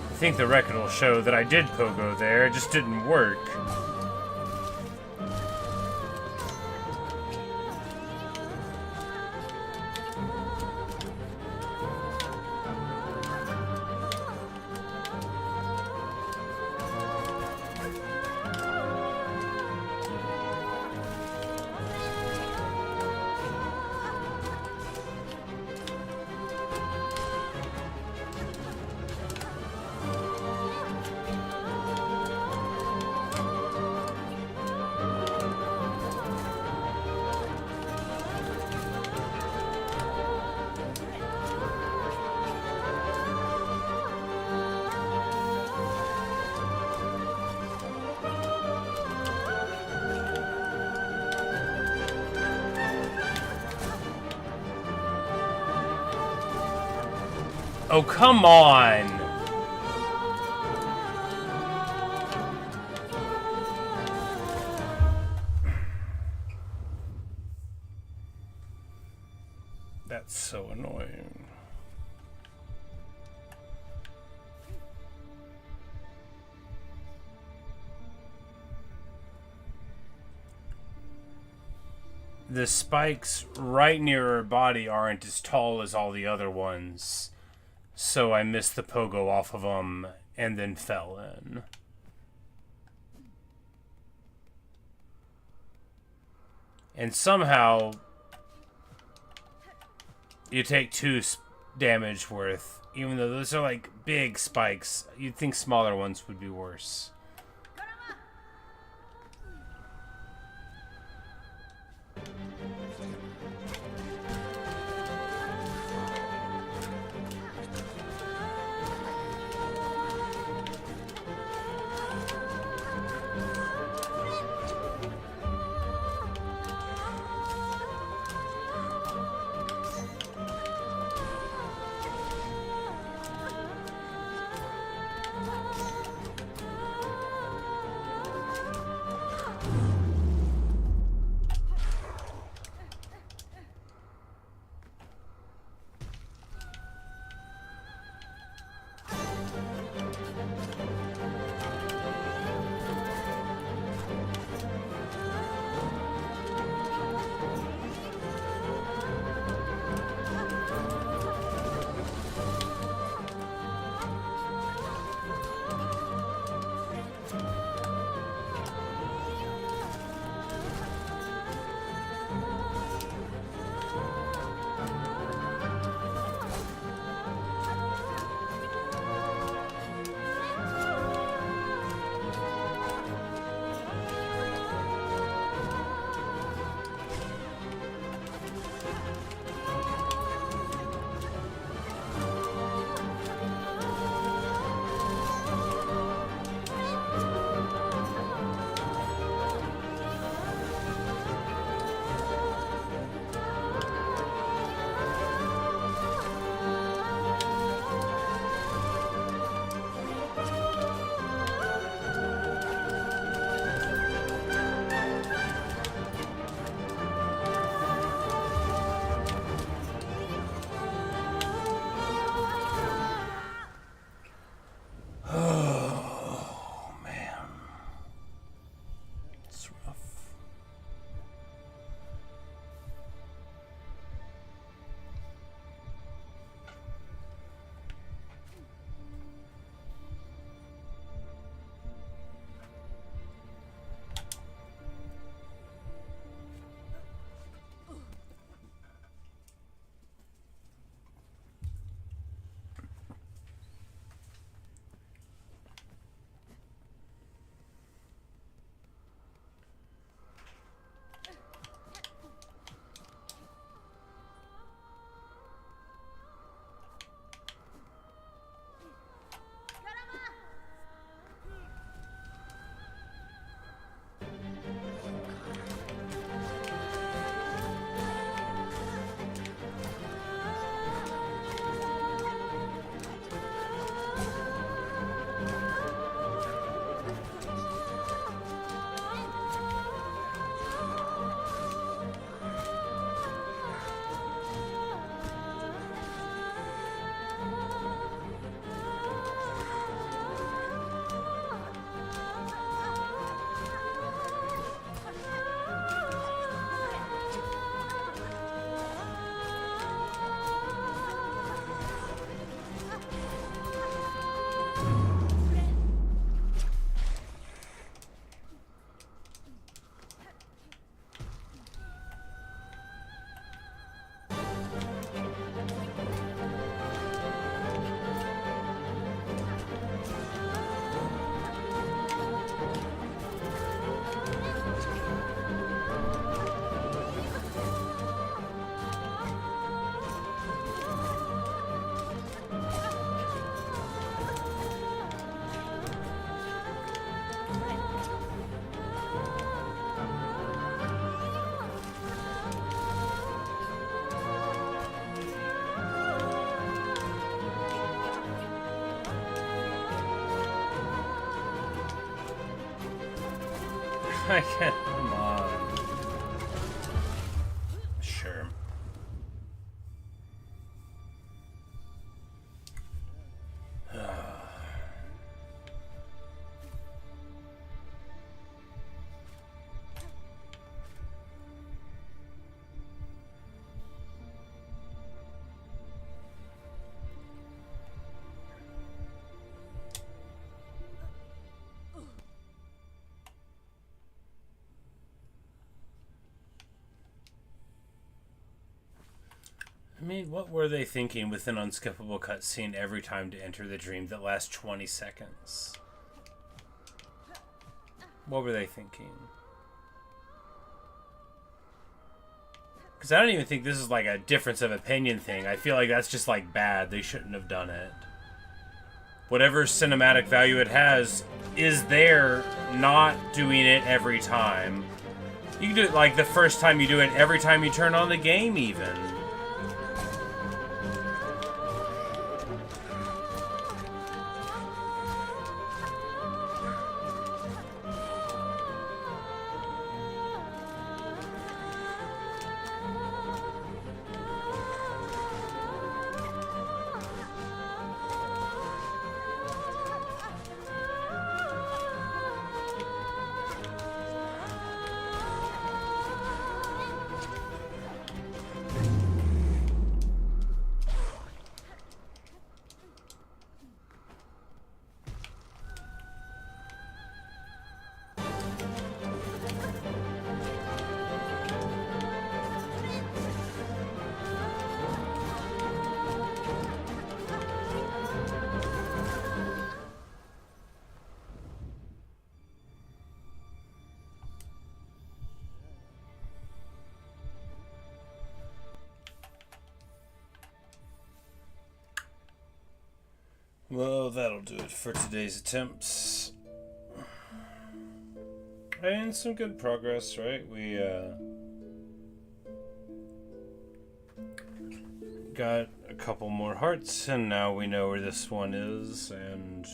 I think the record will show that I did pogo there, it just didn't work. Oh, come on! That's so annoying. The spikes right near her body aren't as tall as all the other ones, so I missed the pogo off of them and then fell in. And somehow you take 2 damage worth, even though those are like big spikes. You'd think smaller ones would be worse. I can't. Come on. Sure. I mean, what were they thinking with an unskippable cutscene every time to enter the dream that lasts 20 seconds? What were they thinking? Because I don't even think this is like a difference of opinion thing. I feel like that's just like bad. They shouldn't have done it. Whatever cinematic value it has is there, not doing it every time. You can do it like the first time you do it, every time you turn on the game even. Well, that'll do it for today's attempts. And some good progress, right? We got a couple more hearts, and now we know where this one is, and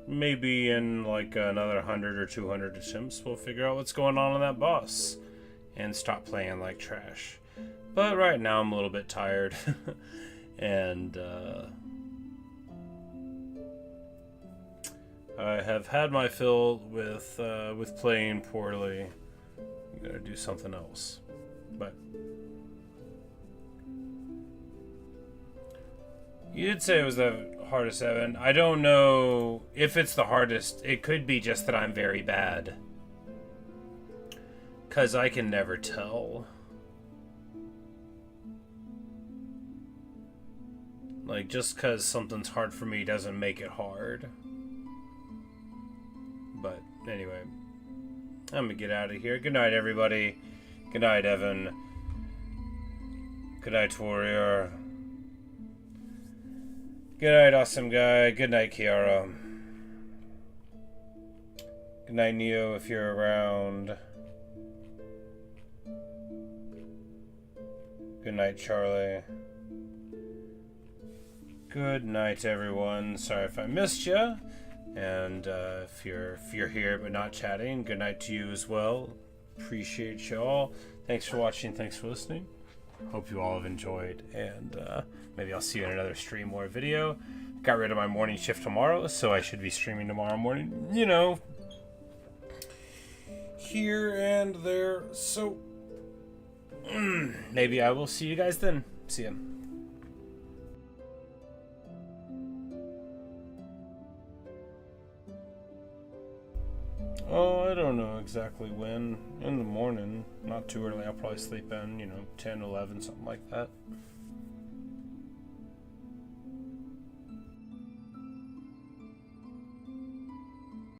maybe in like another 100 or 200 attempts, we'll figure out what's going on that boss and stop playing like trash. But right now I'm a little bit tired, and I have had my fill with playing poorly. I'm gonna do something else. But you did say it was the hardest, Evan. I don't know if it's the hardest. It could be just that I'm very bad, 'cause I can never tell. Like, just 'cause something's hard for me doesn't make it hard. But anyway, I'm gonna get out of here. Good night, everybody. Good night, Evan. Good night, Warrior. Good night, Awesome Guy. Good night, Kiara. Good night, Neo, if you're around. Good night, Charlie. Good night, everyone. Sorry if I missed you. And if you're here but not chatting, good night to you as well. Appreciate you all. Thanks for watching. Thanks for listening. Hope you all have enjoyed. And maybe I'll see you in another stream or video. Got rid of my morning shift tomorrow, so I should be streaming tomorrow morning. You know, here and there. So maybe I will see you guys then. See ya. Oh, I don't know exactly when. In the morning. Not too early. I'll probably sleep in, 10, 11, something like that.